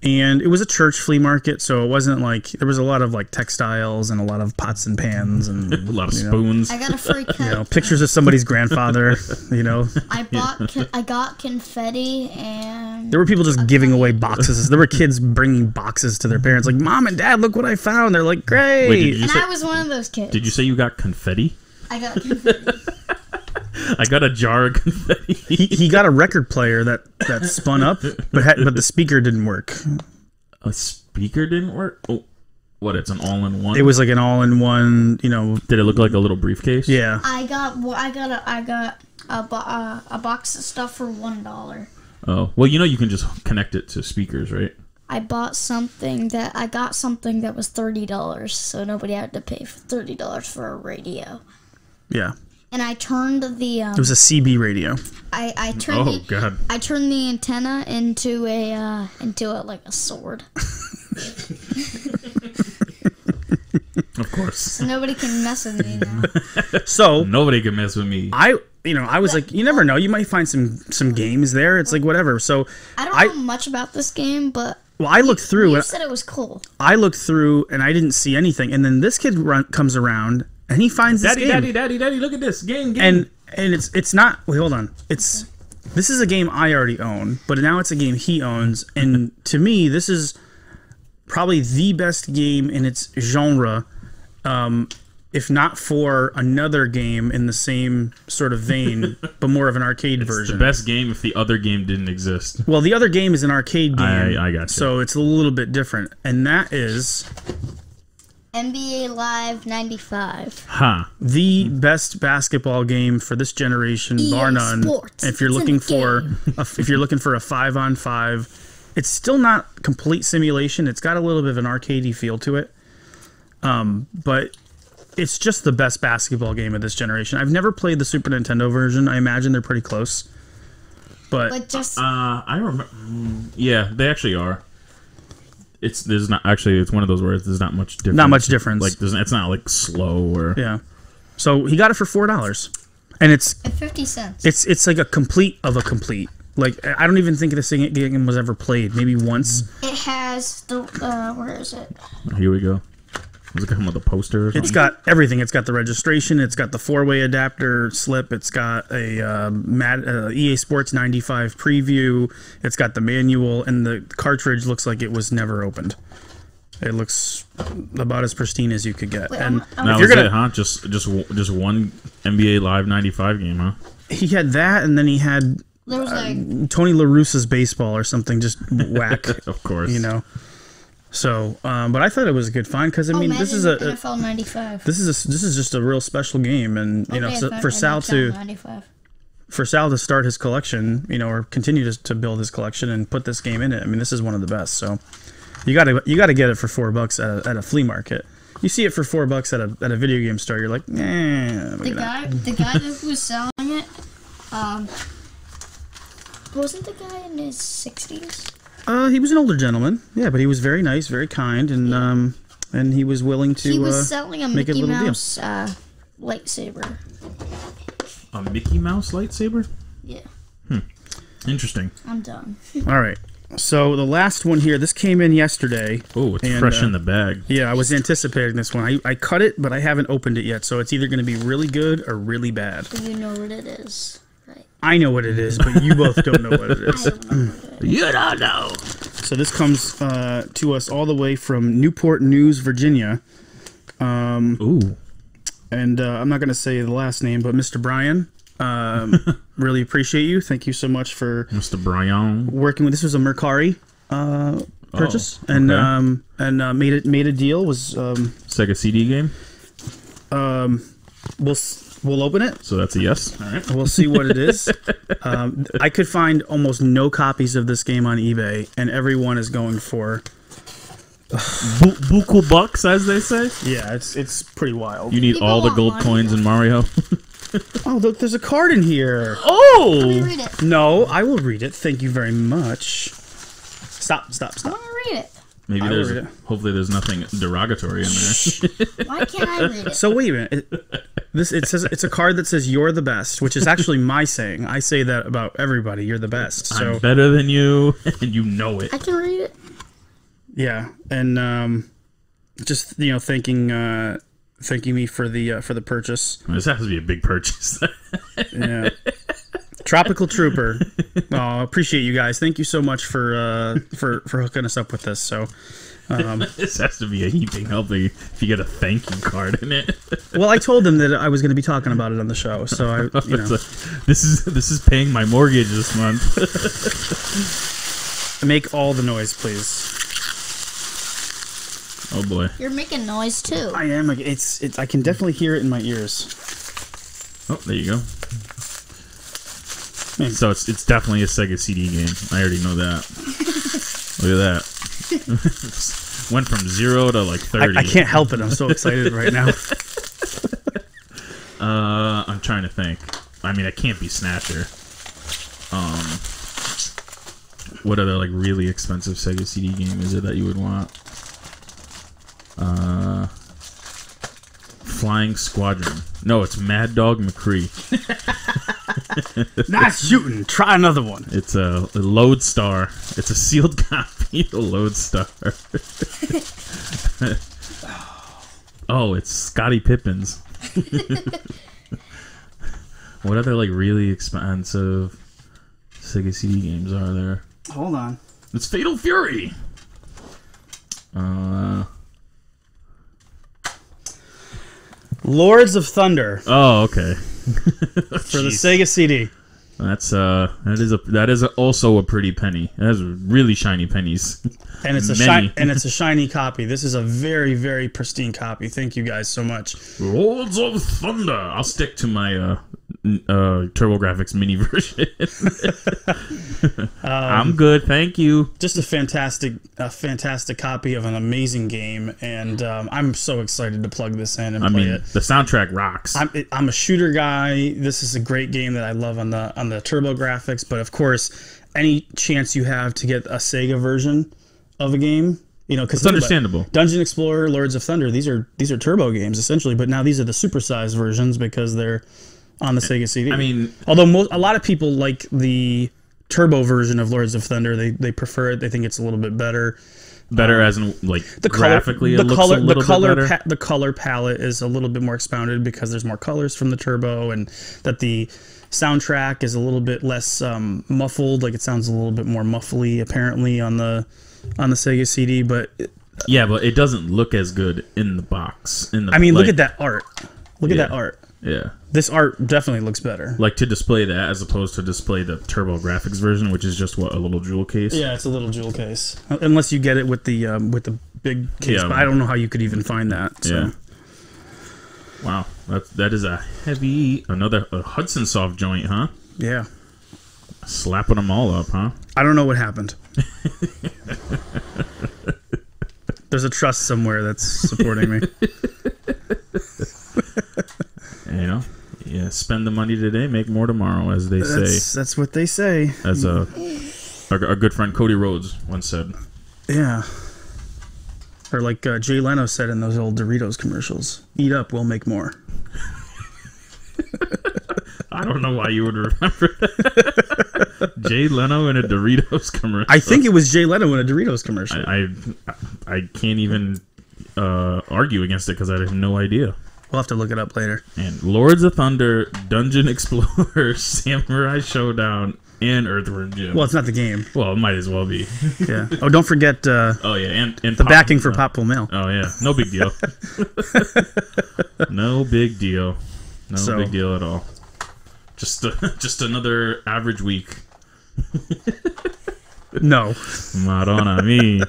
A: And it was a church flea market, so it wasn't like there was a lot of like textiles and a lot of pots and pans and
C: a lot of spoons.
B: I got a free cut.
A: Pictures of somebody's grandfather.
B: I got confetti and
A: there were people just giving away boxes. There were kids bringing boxes to their parents, like Mom and Dad, look what I found. They're like, great.
C: Wait,
B: I was one of those kids.
C: Did you say you got confetti?
B: I got confetti.
C: I got a jar of confetti.
A: He got a record player that spun up, but the speaker didn't work.
C: A speaker didn't work? Oh, what? It's an all-in-one.
A: It was like an all-in-one.
C: Did it look like a little briefcase?
A: Yeah.
B: I got a box of stuff for $1.
C: Oh well, you can just connect it to speakers, right?
B: I got something that was $30, so nobody had to pay $30 for a radio.
A: Yeah.
B: And I turned the
A: it was a CB radio.
B: I turned
C: God.
B: I turned the antenna into a like a sword.
C: Of course.
B: So nobody can mess with me now.
A: So
C: nobody can mess with me.
A: I was like, you never know, you might find some games there. It's like whatever. So
B: I don't know much about this game, but
A: I looked through.
B: You said it was cool.
A: I looked through and I didn't see anything. And then this kid comes around and he finds this game.
C: Daddy, look at this game.
A: And it's not. Wait, hold on. This is a game I already own, but now it's a game he owns. And to me, this is probably the best game in its genre. If not for another game in the same sort of vein, but more of an arcade version.
C: The best game if the other game didn't exist.
A: Well, the other game is an arcade game.
C: I got you.
A: So it's a little bit different. And that is
B: NBA Live 95.
A: The best basketball game for this generation, bar none.
B: Sports.
A: If you're looking for a 5-on-5, it's still not complete simulation. It's got a little bit of an arcadey feel to it. But it's just the best basketball game of this generation. I've never played the Super Nintendo version. I imagine they're pretty close. But
B: just
C: I remember. Yeah, they actually are. It's one of those where there's not much difference.
A: Not much difference.
C: Like it's not like slow or
A: yeah. So he got it for $4, and it's
B: 50 cents.
A: It's like a complete of a complete. Like I don't even think this game was ever played. Maybe once.
B: It has the where is it?
C: Here we go. Does it come with a poster or something?
A: It's got everything. It's got the registration. It's got the 4-way adapter slip. It's got a EA Sports 95 preview. It's got the manual, and the cartridge looks like it was never opened. It looks about as pristine as you could get.
B: Wait,
A: and
C: that was it, huh? Just one NBA Live 95 game, huh?
A: He had that, and then he had
B: there was
A: Tony La Russa's baseball or something. Just whack,
C: of course.
A: So, but I thought it was a good find because this is a
B: NFL 95.
A: This is just a real special game, and for Sal to for Sal to start his collection, or continue to build his collection and put this game in it. I mean, this is one of the best. So you gotta get it for $4 at a flea market. You see it for $4 at a video game store, you're like,
B: The guy that was selling it, wasn't the guy in his 60s?
A: He was an older gentleman, yeah, but he was very nice, very kind, and he was willing to.
B: He was selling a
A: make
B: Mickey
A: a little
B: Mouse lightsaber.
C: A Mickey Mouse lightsaber?
B: Yeah.
C: Interesting.
B: I'm done.
A: All right. So the last one here, this came in yesterday.
C: Oh, it's fresh in the bag.
A: Yeah, I was anticipating this one. I cut it, but I haven't opened it yet, so it's either going to be really good or really bad.
B: You know what it is, right?
A: I know what it is, but you both don't know what it is.
B: I don't know what it is.
C: You don't know.
A: So this comes to us all the way from Newport News, Virginia.
C: Ooh.
A: And I'm not going to say the last name, but Mr. Brian, really appreciate you. Thank you so much for
C: Mr. Brian
A: working with. This was a Mercari purchase,
C: okay.
A: and made a deal. Was
C: Sega CD game.
A: we'll open it.
C: So that's a yes. All right.
A: We'll see what it is. I could find almost no copies of this game on eBay, and everyone is going for.
C: Buku bucks, as they say.
A: Yeah, it's pretty wild.
C: You need
B: People
C: all the
B: want
C: gold
B: money,
C: coins in Mario.
A: Oh, look, there's a card in here.
B: Let me
C: Oh!
B: read it.
A: No, I will read it. Thank you very much. Stop.
B: I want to read it.
C: Maybe
A: I will
C: there's.
A: read it.
C: Hopefully, there's nothing derogatory in there.
B: Why can't I read it?
A: So wait a minute. It says it's a card that says "You're the best," which is actually my saying. I say that about everybody. You're the best. So
C: I'm better than you, and you know it.
B: I can read it.
A: yeah, and just thanking me for the purchase.
C: This has to be a big purchase.
A: Yeah. Tropical Trooper. Oh, appreciate you guys. Thank you so much for hooking us up with this. So,
C: This has to be a heaping helping if you get a thank you card in it.
A: well, I told them that I was going to be talking about it on the show. So
C: This is paying my mortgage this month.
A: make all the noise, please.
C: Oh boy.
B: You're making noise too.
A: I am. It's. I can definitely hear it in my ears.
C: Oh, there you go. So it's definitely a Sega CD game. I already know that. Look at that. Went from 0 to like 30.
A: I can't help it. I'm so excited right now.
C: I'm trying to think. I mean, it can't be Snatcher. What other like really expensive Sega CD game is it that you would want? Flying Squadron. No, it's Mad Dog McCree.
A: Not shooting. Try another one.
C: It's a Lodestar. It's a sealed copy of Lodestar. Oh, it's Scottie Pippins. What other like really expensive Sega CD games are there?
A: Hold on.
C: It's Fatal Fury.
A: Lords of Thunder
C: Oh, okay.
A: for the Sega CD.
C: That is also a pretty penny. It has really shiny pennies.
A: And it's
C: Many.
A: a shiny copy. This is a very, very pristine copy. Thank you guys so much.
C: Lords of Thunder. I'll stick to my TurboGrafx mini version. I'm good, thank you.
A: Just a fantastic copy of an amazing game, and I'm so excited to plug this in and play it.
C: The soundtrack rocks.
A: I'm a shooter guy. This is a great game that I love on the TurboGrafx, but of course, any chance you have to get a Sega version of a game, because
C: it's understandable.
A: Dungeon Explorer, Lords of Thunder, these are turbo games essentially, but now these are the supersized versions because they're on the Sega CD.
C: I mean,
A: although a lot of people like the turbo version of Lords of Thunder, they prefer it. They think it's a little bit better.
C: Better as in like graphically,
A: the color palette is a little bit more expounded because there's more colors from the turbo, and that the soundtrack is a little bit less muffled. Like it sounds a little bit more muffly apparently on the Sega CD, but
C: it doesn't look as good in the box.
A: Look at that art. Look at that art.
C: Yeah.
A: This art definitely looks better.
C: Like to display that as opposed to display the TurboGrafx version, which is just a little jewel case.
A: Yeah, it's a little jewel case. Unless you get it with the big case, but I don't know how you could even find that. So.
C: Yeah. Wow, that is a heavy a Hudson Soft joint, huh?
A: Yeah.
C: Slapping them all up, huh?
A: I don't know what happened. There's a trust somewhere that's supporting me.
C: You know, yeah. Spend the money today, make more tomorrow, as they say.
A: That's what they say.
C: As our good friend Cody Rhodes once said.
A: Yeah. Or like Jay Leno said in those old Doritos commercials, "Eat up, we'll make more."
C: I don't know why you would remember that. Jay Leno in a Doritos commercial.
A: I think it was Jay Leno in a Doritos commercial.
C: I can't even argue against it because I have no idea.
A: We'll have to look it up later.
C: And Lords of Thunder, Dungeon Explorer, Samurai Showdown, and Earthworm Jim.
A: Well, it's not the game.
C: Well, it might as well be.
A: Yeah. Oh, don't forget
C: oh, yeah. And
A: the backing for Popple Mail.
C: Oh, yeah. No big deal. No big deal. No big deal at all. Just another average week.
A: No.
C: Madonna me.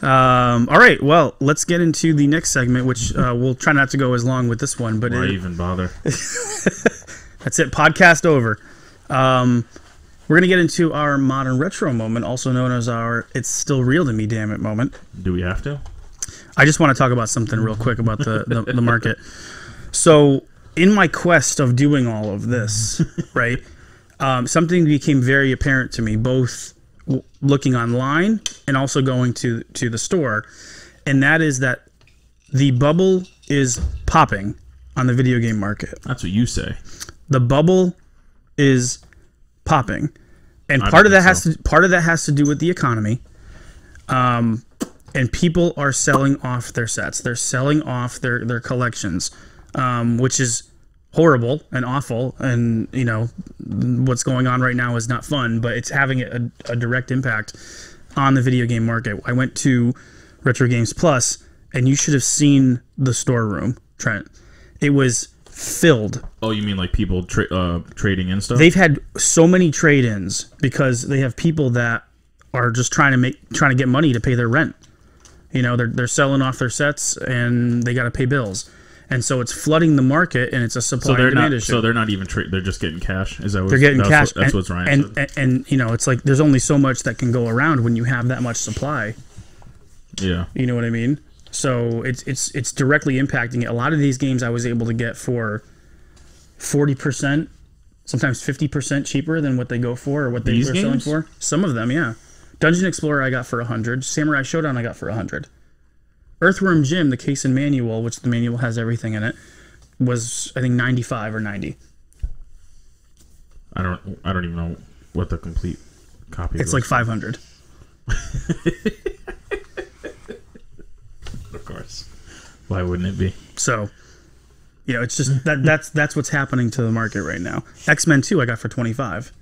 A: All right. Well, let's get into the next segment, which we'll try not to go as long with this one. But
C: why even bother?
A: That's it. Podcast over. We're going to get into our modern retro moment, also known as our "It's Still Real to Me, Damn It" moment.
C: Do we have to?
A: I just want to talk about something real quick about the market. So, in my quest of doing all of this, right, something became very apparent to me, both looking online and also going to the store, and that is that the bubble is popping on the video game market.
C: That's what you say.
A: The bubble is popping, and part of that has to do with the economy. And people are selling off their sets. They're selling off their collections, which is horrible and awful. And you know what's going on right now is not fun, but it's having a direct impact on the video game market. I went to Retro Games Plus, and you should have seen the storeroom, Trent. It was filled.
C: Oh, you mean like people trading in stuff?
A: They've had so many trade-ins because they have people that are just trying to get money to pay their rent. You know, they're selling off their sets and they got to pay bills, and so it's flooding the market, and it's a supply and demand issue.
C: So they're not even they're just getting cash. Is that what
A: they're getting cash?
C: That's what Ryan said.
A: And you know, it's like there's only so much that can go around when you have that much supply.
C: Yeah,
A: you know what I mean. So it's directly impacting it. A lot of these games I was able to get for 40%, sometimes 50% cheaper than what they go for or what they were selling for. Some of them, yeah. Dungeon Explorer I got for 100. Samurai Showdown I got for 100. Earthworm Jim, the case and manual, which the manual has everything in it, was I think 95 or 90.
C: I don't even know what the complete copy.
A: It's like 500.
C: Of course. Why wouldn't it be?
A: So, you know, it's just that's what's happening to the market right now. X-Men 2 I got for 25.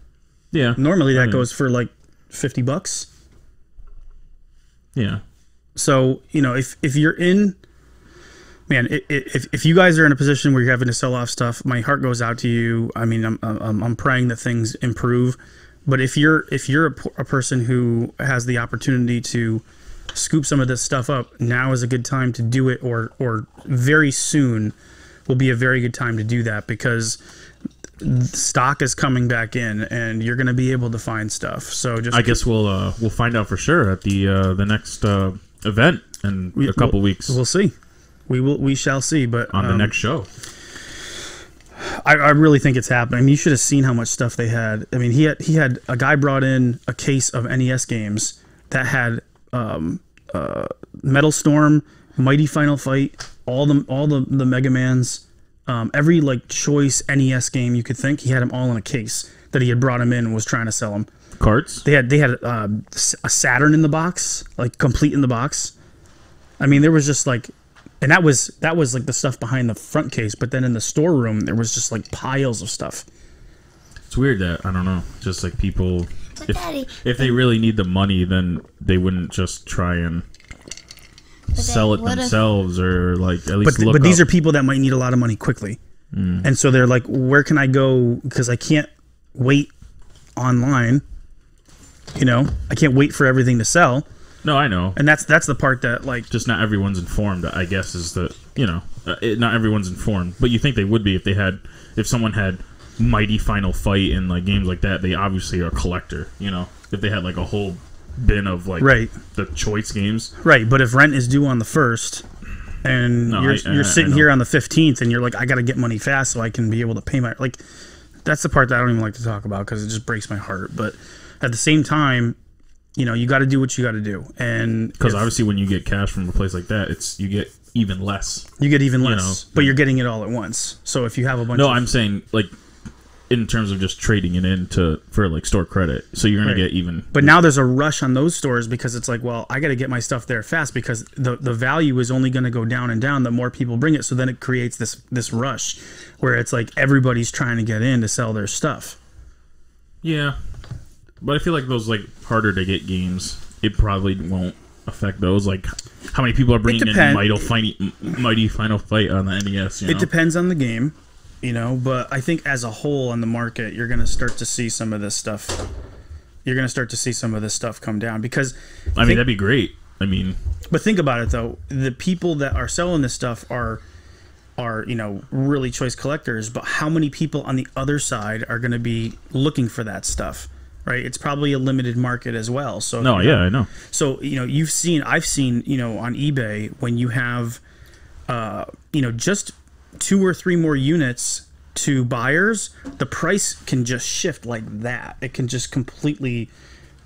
C: Yeah.
A: Normally that goes for like $50.
C: Yeah.
A: So, you know, if you're in, man, if you guys are in a position where you're having to sell off stuff, my heart goes out to you. I mean, I'm praying that things improve. But if you're a person who has the opportunity to scoop some of this stuff up, now is a good time to do it, or very soon will be a very good time to do that, because stock is coming back in and you're going to be able to find stuff. So just, I
C: guess we'll find out for sure at the next event in a couple weeks.
A: We'll see. We shall see. But
C: on the next show,
A: I really think it's happening. I mean, you should have seen how much stuff they had. I mean, he had a guy brought in a case of NES games that had Metal Storm, Mighty Final Fight, all the Mega Mans, every like choice NES game you could think. He had them all in a case that he had brought them in and was trying to sell them.
C: Carts.
A: They had a Saturn in the box, like complete in the box. I mean, there was just like, and that was like the stuff behind the front case. But then in the storeroom, there was just like piles of stuff.
C: It's weird that, I don't know, just like people, if they really need the money, then they wouldn't just try and sell it themselves, or like at least look
A: But these
C: up.
A: are people that might need a lot of money quickly. And so they're like, where can I go? Because I can't wait online. You know, I can't wait for everything to sell.
C: No, I know.
A: And that's the part that, like,
C: just not everyone's informed, I guess, is that, you know, not everyone's informed. But you think they would be if someone had Mighty Final Fight and like games like that, they obviously are a collector. You know, if they had like a whole bin of like the choice games,
A: right? But if rent is due on the 1st, and you're sitting here on the 15th, and you're like, I got to get money fast so I can be able to pay my that's the part that I don't even like to talk about because it just breaks my heart. But at the same time, you know, you got to do what you got to do, and
C: because obviously when you get cash from a place like that, you get even less.
A: You get even less, but you're getting it all at once. So if you have a bunch,
C: I'm saying like in terms of just trading it in for like store credit, so you're gonna get even.
A: But now there's a rush on those stores because it's like, well, I got to get my stuff there fast because the value is only going to go down and down the more people bring it. So then it creates this rush where it's like everybody's trying to get in to sell their stuff. Yeah,
C: but I feel like those like harder to get games, it probably won't affect those. Like how many people are bringing in Mighty Final Fight on the NES?
A: It depends on the game. You know, but I think as a whole on the market, you're going to start to see some of this stuff. You're going to start to see some of this stuff come down because
C: I mean, that'd be great. I mean,
A: but think about it though. The people that are selling this stuff are you know, really choice collectors, but how many people on the other side are going to be looking for that stuff? Right? It's probably a limited market as well. So
C: I know.
A: So, you know, I've seen, you know, on eBay when you have you know, just 2 or 3 more units to buyers, the price can just shift like that. It can just completely,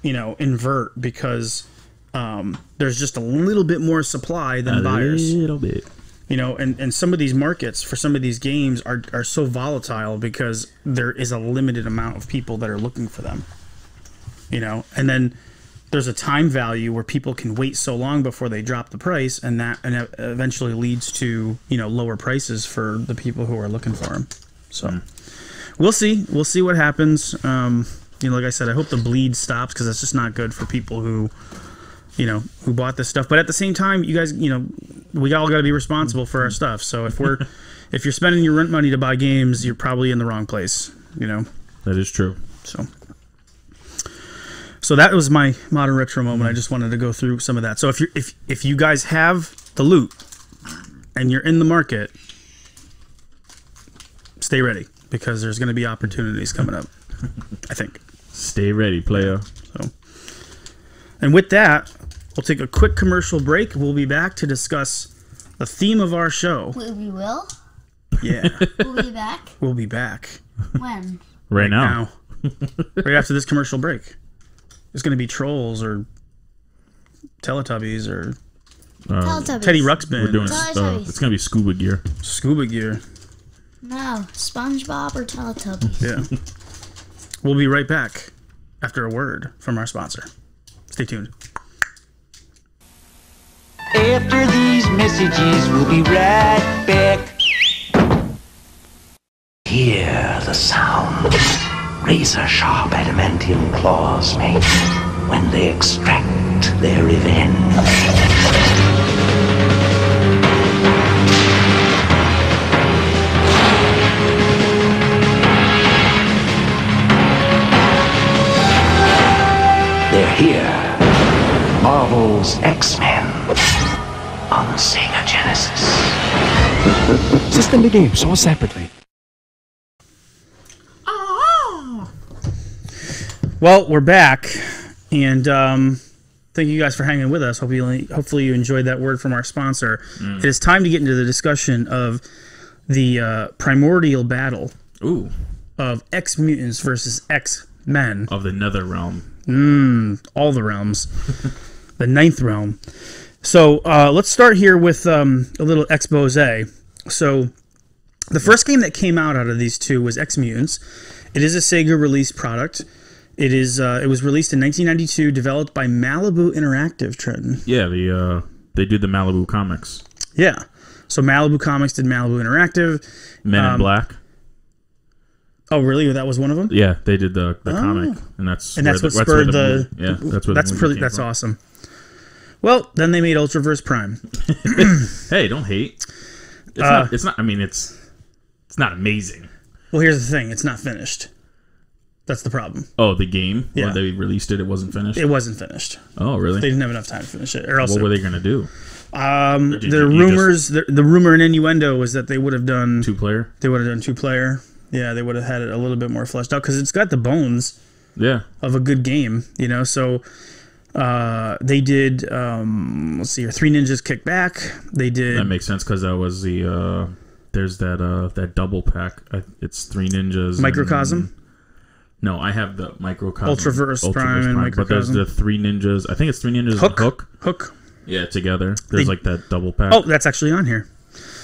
A: you know, invert because there's just a little bit more supply than buyers.
C: A little bit.
A: You know, and some of these markets for some of these games are so volatile because there is a limited amount of people that are looking for them. You know, and then there's a time value where people can wait so long before they drop the price, and that eventually leads to, you know, lower prices for the people who are looking for them. So we'll see what happens. You know, like I said, I hope the bleed stops because it's just not good for people who, you know, who bought this stuff. But at the same time, you guys, you know, we all got to be responsible for our stuff. So if you're spending your rent money to buy games, you're probably in the wrong place. You know,
C: that is true.
A: So that was my modern retro moment. I just wanted to go through some of that. So if you guys have the loot and you're in the market, stay ready because there's going to be opportunities coming up. I think.
C: Stay ready, player.
A: So, and with that, we'll take a quick commercial break. We'll be back to discuss the theme of our show.
B: We will?
A: Yeah.
B: We'll be back?
A: We'll be back.
B: When?
C: Right now.
A: Right after this commercial break. There's going to be Trolls or Teletubbies or Teddy Ruxpin.
C: We're doing it's going to be Scuba Gear.
A: Scuba Gear.
B: No, SpongeBob or Teletubbies.
A: Yeah. We'll be right back after a word from our sponsor. Stay tuned.
E: After these messages, we'll be right back. Hear the sound. Razor-sharp adamantium claws make when they extract their revenge. They're here. Marvel's X-Men on Sega Genesis.
F: System to game, sold separately.
A: Well, we're back, and thank you guys for hanging with us. Hopefully you enjoyed that word from our sponsor. It is time to get into the discussion of the primordial battle of Ex Mutants versus X-Men.
C: Of the Nether Realm.
A: All the realms. The 9th realm. So let's start here with a little expose. So the first game that came out of these two was Ex Mutants. It is a Sega released product. It was released in 1992, developed by Malibu Interactive, Trenton.
C: Yeah, they did the Malibu comics.
A: Yeah. So Malibu Comics did Malibu Interactive.
C: Men in Black.
A: Oh, really? That was one of them?
C: Yeah, they did the comic, and that's
A: what spurred the
C: movie
A: that's
C: from.
A: awesome. Well, then they made Ultraverse Prime.
C: Hey, don't hate. It's not. I mean, it's not amazing.
A: Well, here's the thing: it's not finished. That's the problem.
C: Oh, the game?
A: Yeah.
C: When they released it, it wasn't finished?
A: It wasn't finished.
C: Oh, really?
A: They didn't have enough time to finish it. Or else
C: what were they going to do?
A: The rumor and innuendo was that they would have done
C: 2-player.
A: They would have done 2-player. Yeah, they would have had it a little bit more fleshed out because it's got the bones
C: Yeah.
A: of a good game, you know. So they did. Let's see here. Three Ninjas Kick Back. They did.
C: That makes sense because that was the. There's that double pack. It's Three Ninjas.
A: Microcosm.
C: No, I have the Microcosm.
A: Ultraverse Prime and Microcosm.
C: But there's the Three Ninjas. I think it's Three Ninjas and
A: Hook.
C: Yeah, together. There's like that double pack.
A: Oh, that's actually on here.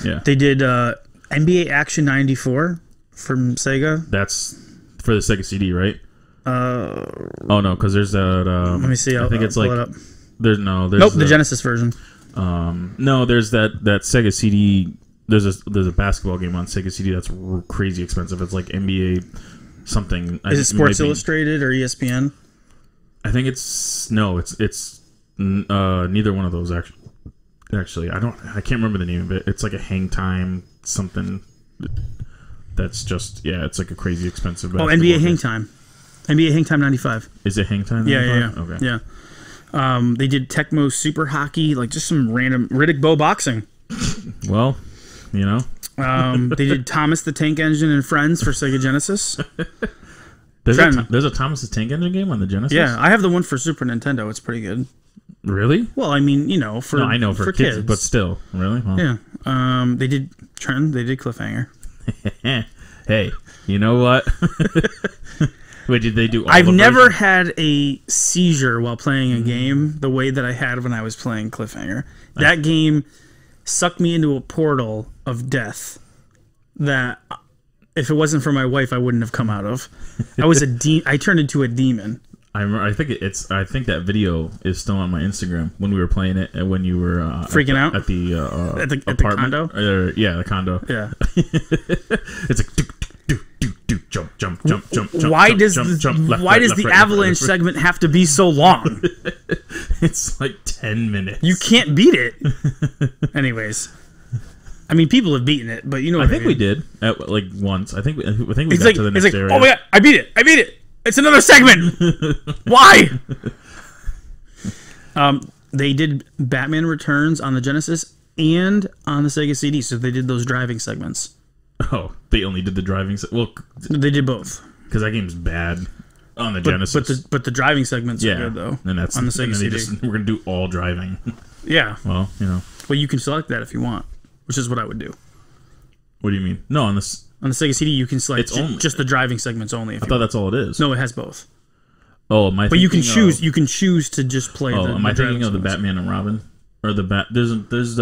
C: Yeah.
A: They did NBA Action 94 from Sega.
C: That's for the Sega CD, right? Oh no, because there's that.
A: Let me see.
C: I think it's
A: pull
C: like
A: it up.
C: There's
A: the Genesis version.
C: No, there's that Sega CD. There's a basketball game on Sega CD that's crazy expensive. It's like NBA something.
A: Is it Sports Illustrated or ESPN?
C: I think it's neither one of those actually. I can't remember the name of it. It's like a Hang Time something. That's just it's like a crazy expensive.
A: NBA Hang Time. NBA Hang Time 95.
C: Is it Hang Time?
A: 95?
C: Yeah. Okay.
A: Yeah. They did Tecmo Super Hockey, like just some random Riddick Bowe boxing.
C: Well, you know.
A: They did Thomas the Tank Engine and Friends for Sega Genesis.
C: There's a Thomas the Tank Engine game on the Genesis?
A: Yeah, I have the one for Super Nintendo. It's pretty good.
C: Really?
A: Well, I mean, you know, for kids,
C: but still, really? Well.
A: Yeah. They did Trent. They did Cliffhanger.
C: Hey, you know what? Wait, did they do?
A: I've never had a seizure while playing a game the way that I had when I was playing Cliffhanger. That game sucked me into a portal of death that, if it wasn't for my wife, I wouldn't have come out of. I turned into a demon.
C: I remember. I think that video is still on my Instagram when we were playing it and when you were
A: freaking out
C: at the
A: apartment.
C: The condo. The condo.
A: Yeah.
C: It's like do jump.
A: Why does the avalanche segment have to be so long?
C: It's like 10 minutes.
A: You can't beat it. Anyways, I mean, people have beaten it, but you know what I
C: think
A: mean.
C: we did at like once. I think we got to the next
A: like,
C: area.
A: Oh my god, I beat it. It's another segment. Why? They did Batman Returns on the Genesis and on the Sega CD, so they did those driving segments.
C: Oh, they only did the driving. Well,
A: they did both
C: because that game's bad on the Genesis.
A: But the driving segments are good though.
C: And that's
A: on the Sega CD.
C: We're gonna do all driving.
A: Yeah.
C: Well, you know.
A: Well, you can select that if you want, which is what I would do.
C: What do you mean? No, on the
A: Sega CD you can select just the driving segments only.
C: I thought that's all it is.
A: No, it has both.
C: Oh, my.
A: But you can choose. You can choose to just play.
C: Oh, am I thinking of the Batman and Robin? Or the There's is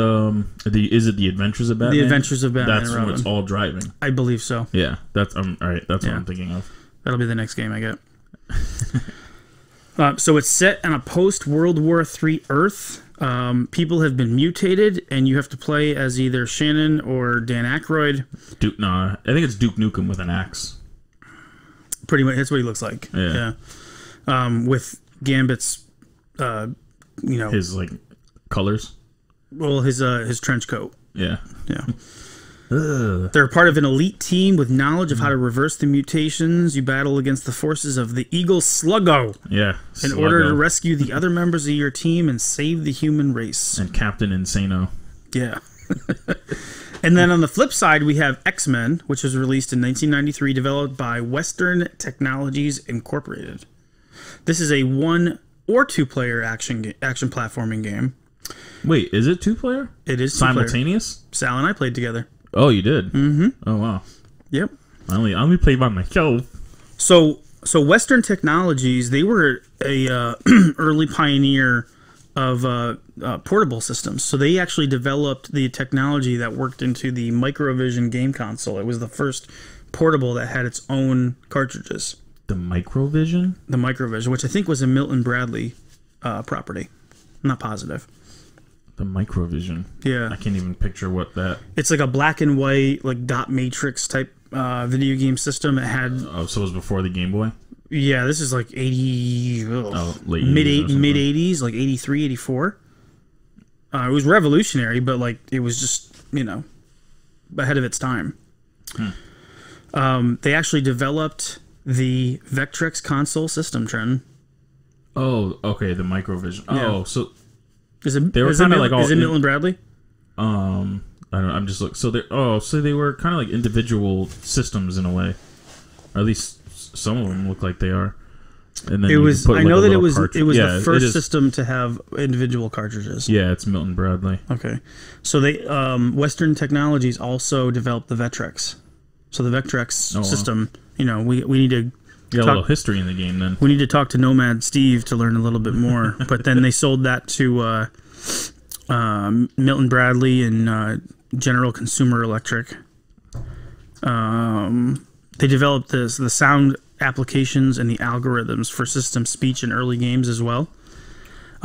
C: it the Adventures of Batman?
A: The Adventures of Batman.
C: That's
A: and Robin.
C: when it's all driving.
A: I believe so.
C: Yeah, that's all right. That's what I'm thinking of.
A: That'll be the next game I get. So it's set on a post World War III Earth. People have been mutated, and you have to play as either Shannon or Dan Aykroyd.
C: I think it's Duke Nukem with an axe.
A: Pretty much, that's what he looks like.
C: Yeah.
A: With Gambit's,
C: his like colors.
A: Well, his trench coat.
C: Yeah.
A: They're part of an elite team with knowledge of how to reverse the mutations. You battle against the forces of the Eagle Sluggo.
C: Yeah.
A: In order to rescue the other members of your team and save the human race.
C: And Captain Insano.
A: Yeah. And then on the flip side, we have X-Men, which was released in 1993, developed by Western Technologies Incorporated. This is a 1 or 2 player action platforming game.
C: Wait, is it 2-player?
A: It is
C: simultaneous.
A: Sal and I played together.
C: Oh, you did?
A: Mm-hmm.
C: Oh, wow.
A: Yep.
C: I only played by myself.
A: So Western Technologies, they were a early pioneer of portable systems. So they actually developed the technology that worked into the Microvision game console. It was the first portable that had its own cartridges.
C: The Microvision?
A: The Microvision, which I think was a Milton Bradley property. I'm not positive.
C: The Microvision.
A: Yeah.
C: I can't even picture what that...
A: It's like a black and white, like dot matrix type video game system. It had...
C: so it was before the Game Boy?
A: Yeah, this is like 80...
C: late
A: mid-80s, like 83, 84. It was revolutionary, but like it was just, ahead of its time. They actually developed the Vectrex console system, Trent.
C: Oh, okay, the Microvision.
A: Yeah.
C: Oh, so...
A: Is it
C: Milton
A: Bradley?
C: I don't. I'm just looking. So they. Oh, so they were kind of like individual systems in a way. Or at least some of them look like they are. And then
A: It was.
C: put,
A: I
C: like,
A: know
C: a
A: that it
C: little
A: was.
C: cartridge.
A: It was
C: Yeah,
A: the
C: it
A: first
C: is.
A: system to have individual cartridges.
C: Yeah, it's Milton Bradley.
A: Okay, so they Western Technologies also developed the Vectrex. So the Vectrex
C: Oh, wow.
A: system. You know, we need to.
C: You got a little history in the game then.
A: We need to talk to Nomad Steve to learn a little bit more. But then they sold that to Milton Bradley and General Consumer Electric. They developed the sound applications and the algorithms for system speech in early games as well.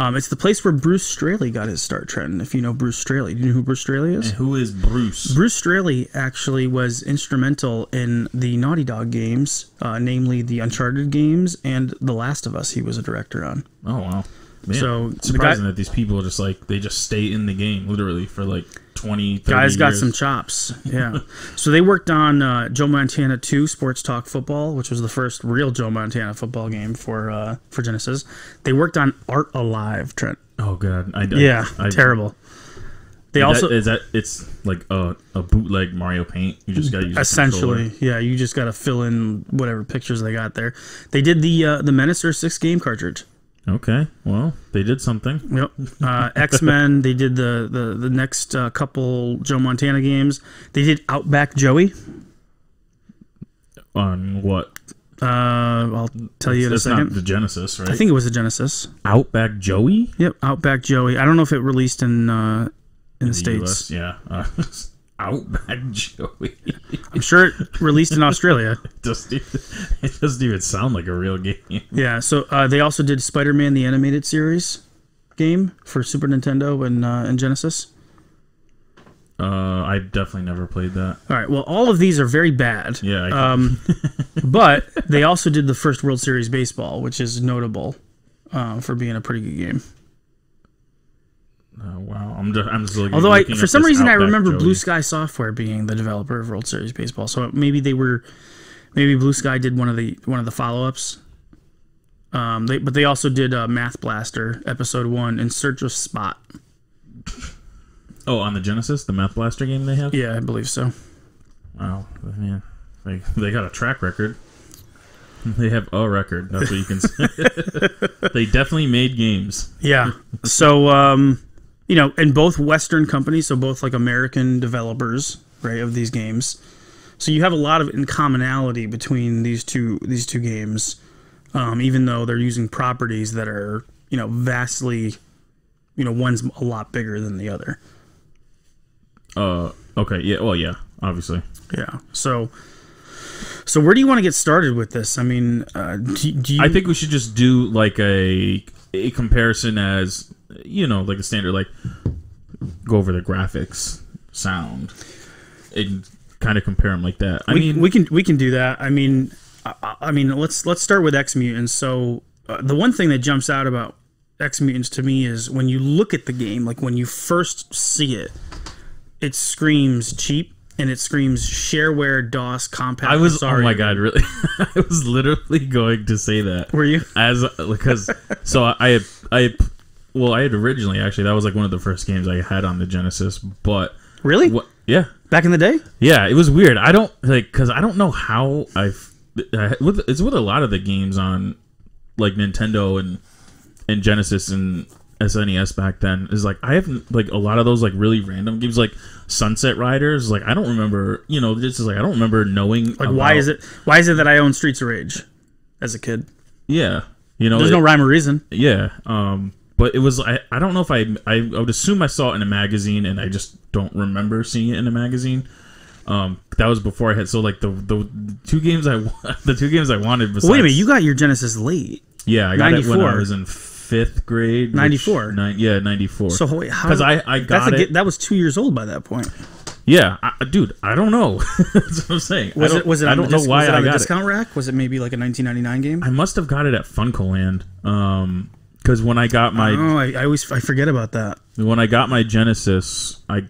A: It's the place where Bruce Straley got his start, Trenton, if you know Bruce Straley. Do you know who Bruce Straley is?
C: And who is Bruce?
A: Bruce Straley actually was instrumental in the Naughty Dog games, namely the Uncharted games and The Last of Us. He was a director on.
C: Oh, wow. Man,
A: So,
C: it's surprising that these people are just like, they just stay in the game, literally, for like 20, 30
A: Guys got
C: years.
A: some chops. Yeah. So they worked on Joe Montana 2 Sports Talk Football, which was the first real Joe Montana football game for Genesis. They worked on Art Alive, Trent.
C: Oh, God.
A: Terrible. They also
C: it's like a bootleg Mario Paint. You just got to use a
A: essentially,
C: controller.
A: yeah, you just got to fill in whatever pictures they got there. They did the Menacer 6 game cartridge.
C: Okay, well, they did something.
A: Yep. X-Men, they did the next couple Joe Montana games. They did Outback Joey.
C: On what?
A: I'll tell you in a
C: It's
A: second.
C: not the Genesis, right?
A: I think it was a Genesis.
C: Outback Joey?
A: Yep, Outback Joey. I don't know if it released in the States.
C: US, yeah. Outback Joey.
A: I'm sure it released in Australia.
C: It doesn't even sound like a real game.
A: Yeah, so they also did Spider-Man the Animated Series game for Super Nintendo and Genesis.
C: I definitely never played that.
A: All right, well, all of these are very bad.
C: Yeah.
A: But they also did the first World Series baseball, which is notable for being a pretty good game.
C: Wow. I'm just looking.
A: Although
C: looking
A: for
C: at
A: some
C: this
A: reason I
C: Outback
A: remember
C: Joey.
A: Blue Sky Software being the developer of World Series baseball, so maybe Blue Sky did one of the follow-ups. But they also did Math Blaster Episode 1 In Search of Spot.
C: Oh, on the Genesis, the Math Blaster game they have.
A: Yeah, I believe so.
C: Wow, man, they got a track record. They have a record. That's what you can say. They definitely made games.
A: Yeah. So, and both Western companies, so both like American developers, right, of these games. So you have a lot of in commonality between these two games, even though they're using properties that are, vastly, one's a lot bigger than the other.
C: Okay. Yeah. Well, yeah. Obviously.
A: Yeah. So where do you want to get started with this? I mean, do you...
C: I think we should just do like a comparison as, like a standard, like go over the graphics, sound, and kind of compare them like that.
A: We can do that. I mean, let's start with Ex Mutants. So the one thing that jumps out about Ex Mutants to me is when you look at the game, like when you first see it, it screams cheap. And it screams shareware, DOS, compact.
C: Oh my god, really? I was literally going to say that.
A: Were you?
C: Because I had originally, actually, that was like one of the first games I had on the Genesis. But
A: really,
C: yeah,
A: back in the day,
C: yeah, it was weird. I don't because I don't know how it's with a lot of the games on like Nintendo and Genesis and SNES back then is like I haven't like a lot of those like really random games like Sunset Riders. Like I don't remember, this is like I don't remember knowing
A: like why is it that I own Streets of Rage as a kid?
C: Yeah,
A: there's no rhyme or reason.
C: Yeah, but it was I don't know if I would assume I saw it in a magazine and I just don't remember seeing it in a magazine. That was before I had so like the two games I wanted. Besides,
A: Wait a minute, you got your Genesis late?
C: Yeah, I got
A: 94.
C: it when I was in 5th grade.
A: 94.
C: 94.
A: So wait, how?
C: Because I got it.
A: That was 2 years old by that point.
C: Yeah, dude, I don't know. That's what I'm saying.
A: Was it?
C: I don't know why I got it.
A: Discount rack? Was it maybe like a 1999 game?
C: I must have got it at Funcoland. Because when I got my
A: I forget about that.
C: When I got my Genesis, I'm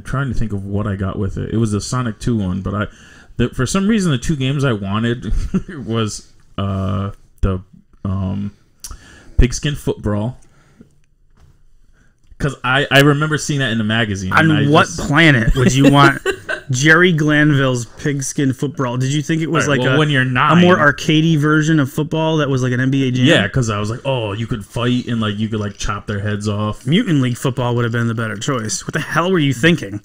C: trying to think of what I got with it. It was the Sonic 2 one, but for some reason the two games I wanted was the Pigskin Foot Brawl because I remember seeing that in the magazine.
A: On what planet would you want Jerry Glanville's pigskin football? Did you think it was
C: when you're
A: a
C: 9,
A: more arcadey version of football that was like an NBA Jam?
C: Yeah, because I was like, oh, you could fight and like you could like chop their heads off.
A: Mutant League football would have been the better choice. What the hell were you thinking?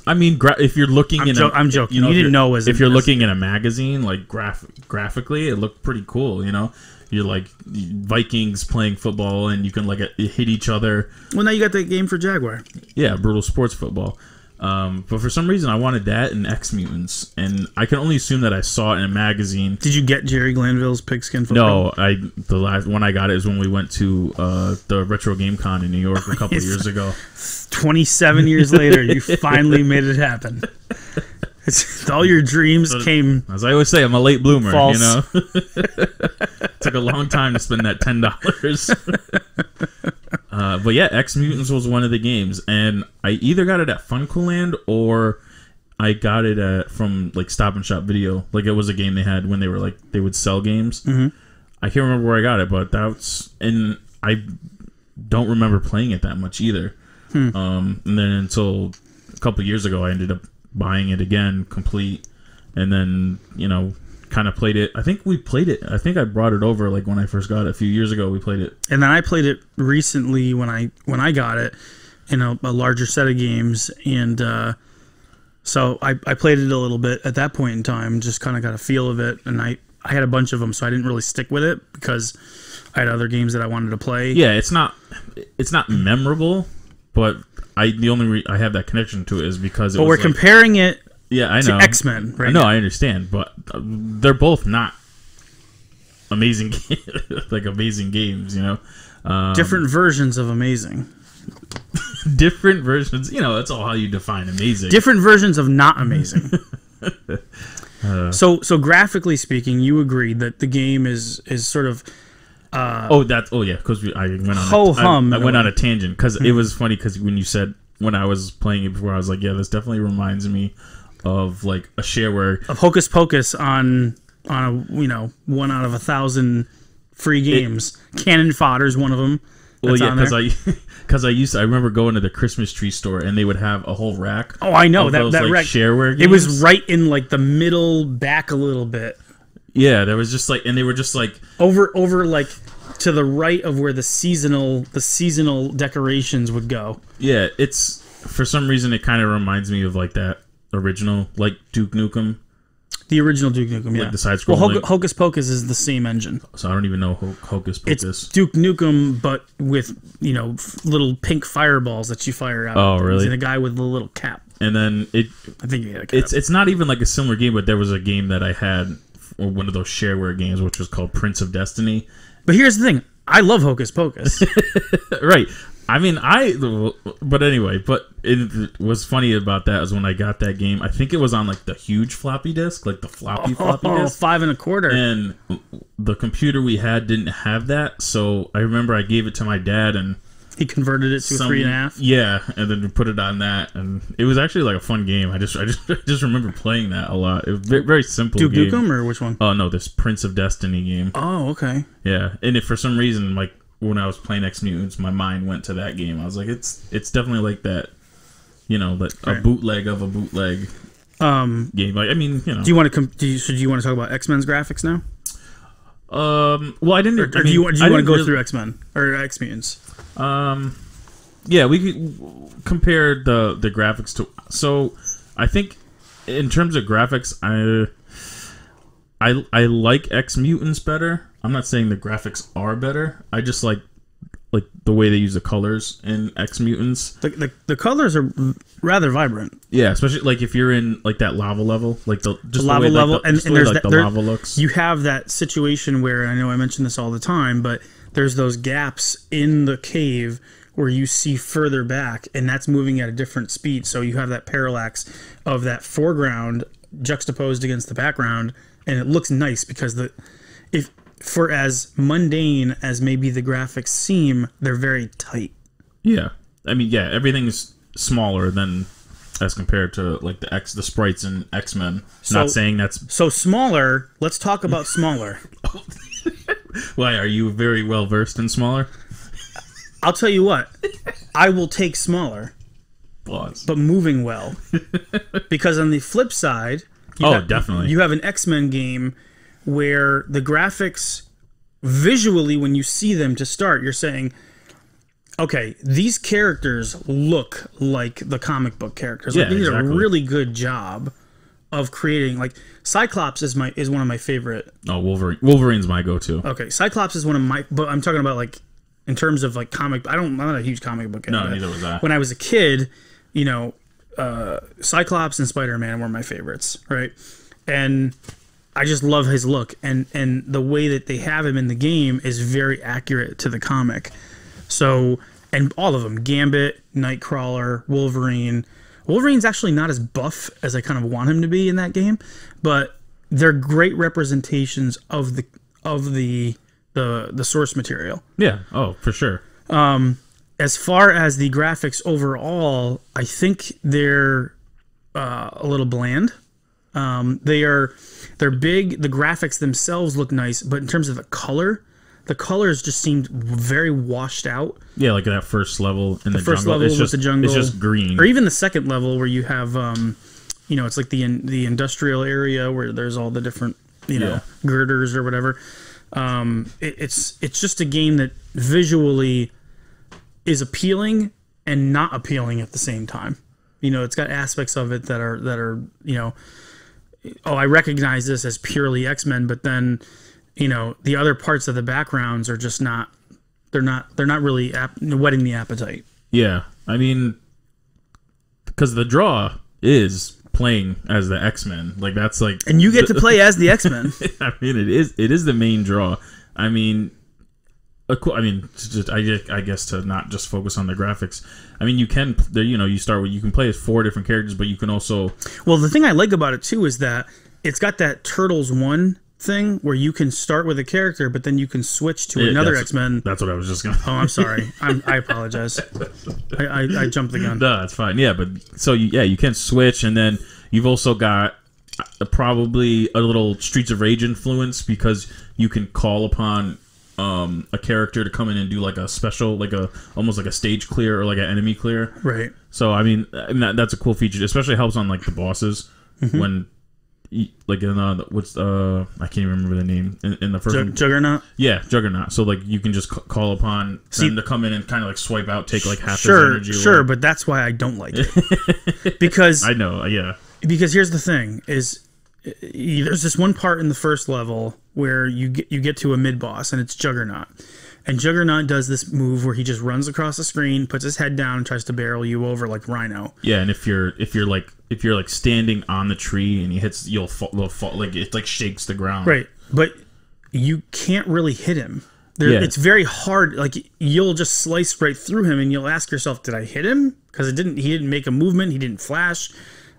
C: I mean, if you're looking
A: I'm joking. You didn't know it was.
C: If you're looking in a magazine, like graphically, it looked pretty cool. You know, you're like Vikings playing football, and you can like hit each other.
A: Well, now you got that game for Jaguar.
C: Yeah, brutal sports football. But for some reason, I wanted that and Ex Mutants, and I can only assume that I saw it in a magazine.
A: Did you get Jerry Glanville's pigskin football?
C: No, the last one I got it is when we went to the Retro Game Con in New York a couple of years ago. 27
A: years later, you finally made it happen. All your dreams came.
C: As I always say, I'm a late bloomer.
A: False.
C: You know, took a long time to spend that $10. But yeah, Ex Mutants was one of the games, and I either got it at Funcoland or I got it from like Stop and Shop Video. Like it was a game they had when they were like they would sell games. Mm-hmm. I can't remember where I got it, but and I don't remember playing it that much either. And then until a couple years ago, I ended up buying it again, complete, and then kind of played it. I think we played it. I think I brought it over like when I first got it a few years ago. We played it,
A: and then I played it recently when I got it in a larger set of games, and so I played it a little bit at that point in time. Just kind of got a feel of it, and I had a bunch of them, so I didn't really stick with it because I had other games that I wanted to play.
C: Yeah, it's not memorable, but I have that connection to it is because.
A: But we're comparing it.
C: Yeah, I know.
A: To X-Men, right?
C: I know, I understand, but they're both not amazing, like amazing games, you know.
A: Different versions of amazing.
C: Different versions, that's all how you define amazing.
A: Different versions of not amazing. So graphically speaking, you agreed that the game is sort of.
C: Yeah, because I went on a tangent because it was funny because when you said when I was playing it before, I was like, yeah, this definitely reminds me of like a shareware
A: of Hocus Pocus on a 1 out of 1,000 free games. Cannon Fodder is one of them.
C: Well, yeah, because I remember going to the Christmas tree store and they would have a whole rack.
A: Oh, I know
C: of
A: that
C: those,
A: that
C: like,
A: rack.
C: Shareware games.
A: It was right in like the middle back a little bit.
C: Yeah, there was just like, and they were just like
A: over like to the right of where the seasonal decorations would go.
C: Yeah, it's for some reason it kind of reminds me of like that original like Duke Nukem.
A: The original Duke Nukem, yeah.
C: Like the side-scrolling.
A: Well, Hocus Pocus is the same engine.
C: So I don't even know Hocus Pocus.
A: It's Duke Nukem, but with little pink fireballs that you fire out.
C: Oh, really?
A: And a guy with a little cap.
C: And then I
A: think he had a cap.
C: It's not even like a similar game, but there was a game that I had, or one of those shareware games, which was called Prince of Destiny.
A: But here's the thing: I love Hocus Pocus.
C: Right. I mean, but anyway, but it was funny about that is when I got that game, I think it was on like the huge floppy disk, like the floppy disk.
A: 5 1/4.
C: And the computer we had didn't have that, so I remember I gave it to my dad and
A: he converted it to a 3.5.
C: Yeah, and then we put it on that, and it was actually like a fun game. I just remember playing that a lot. It was very, very simple.
A: Duke
C: game.
A: Nukem or which one?
C: Oh no, this Prince of Destiny game.
A: Oh, okay.
C: Yeah, and if for some reason like when I was playing Ex Mutants, my mind went to that game. I was like, it's definitely like that, a bootleg of a bootleg game. Like, I mean,
A: Do you want to talk about X-Men's graphics now?
C: Well, I didn't.
A: Do you want to go through X-Men or Ex Mutants?
C: Yeah, we could compare the graphics to. So, I think in terms of graphics, I like Ex Mutants better. I'm not saying the graphics are better. I just like the way they use the colors in Ex Mutants.
A: The colors are rather vibrant.
C: Yeah, especially like if you're in like that lava level, like the
A: lava level, and there's
C: the lava looks.
A: You have that situation where I know I mention this all the time, but there's those gaps in the cave where you see further back, and that's moving at a different speed. So you have that parallax of that foreground juxtaposed against the background, and it looks nice because for as mundane as maybe the graphics seem, they're very tight.
C: Yeah. I mean, yeah, everything's smaller than as compared to like the sprites in X-Men. Not saying that's
A: so smaller. Let's talk about smaller.
C: Why are you very well versed in smaller?
A: I'll tell you what. I will take smaller,
C: Pause.
A: but moving well. Because on the flip side,
C: definitely.
A: you have an X-Men game where the graphics, visually, when you see them to start, you're saying, okay, these characters look like the comic book characters. Like,
C: Yeah,
A: these are a
C: exactly.
A: really good job of creating. Like, Cyclops is one of my favorite.
C: Oh, Wolverine's my go-to.
A: Okay, Cyclops is one of my. But I'm talking about like in terms of like comic. I'm not a huge comic book guy.
C: No,
A: but
C: neither was I.
A: When I was a kid, you know, Cyclops and Spider-Man were my favorites, right? And I just love his look, and the way that they have him in the game is very accurate to the comic. So, and all of them, Gambit, Nightcrawler, Wolverine. Wolverine's actually not as buff as I kind of want him to be in that game, but they're great representations of the source material.
C: Yeah. Oh, for sure.
A: As far as the graphics overall, I think they're a little bland. They're big. The graphics themselves look nice, but in terms of the colors just seemed very washed out.
C: Yeah, like that first level in the
A: First
C: jungle.
A: level
C: It's
A: with
C: just,
A: the jungle,
C: It's just green.
A: or even the second level where you have, you know, it's like the industrial area where there's all the different, you know, girders or whatever. It's just a game that visually is appealing and not appealing at the same time. You know, it's got aspects of it that are you know, oh, I recognize this as purely X-Men, but then, you know, the other parts of the backgrounds are just not. They're not really whetting the appetite.
C: Yeah, I mean, because the draw is playing as the X-Men. Like that's like,
A: And you get to play as the X-Men.
C: I mean, it is the main draw. I mean, I guess to not just focus on the graphics. I mean, you can, you know, you can play as 4 different characters, but you can also.
A: Well, the thing I like about it too is that it's got that Turtles 1 thing where you can start with a character, but then you can switch to another X-Men.
C: That's what I was just gonna.
A: Oh, I'm sorry. I apologize. I jumped the gun.
C: No, that's fine. Yeah, but so you can switch, and then you've also got probably a little Streets of Rage influence because you can call upon a character to come in and do like a special, like almost like a stage clear or like an enemy clear.
A: Right.
C: So I mean that's a cool feature. It especially helps on like the bosses when. Like in what's I can't even remember the name in the first one.
A: Juggernaut.
C: Yeah, Juggernaut. So like you can just call upon them to come in and kind of like swipe out, take like half his
A: Sure,
C: energy.
A: sure, but that's why I don't like it. Because
C: I know, yeah.
A: Because here's the thing: is there's this one part in the first level where you get to a mid boss and it's Juggernaut, and Juggernaut does this move where he just runs across the screen, puts his head down, and tries to barrel you over like Rhino.
C: Yeah, and if you're like standing on the tree and he hits, you'll fall like it like shakes the ground.
A: Right, but you can't really hit him. It's very hard. Like you'll just slice right through him, and you'll ask yourself, "Did I hit him?" Because he didn't make a movement. He didn't flash.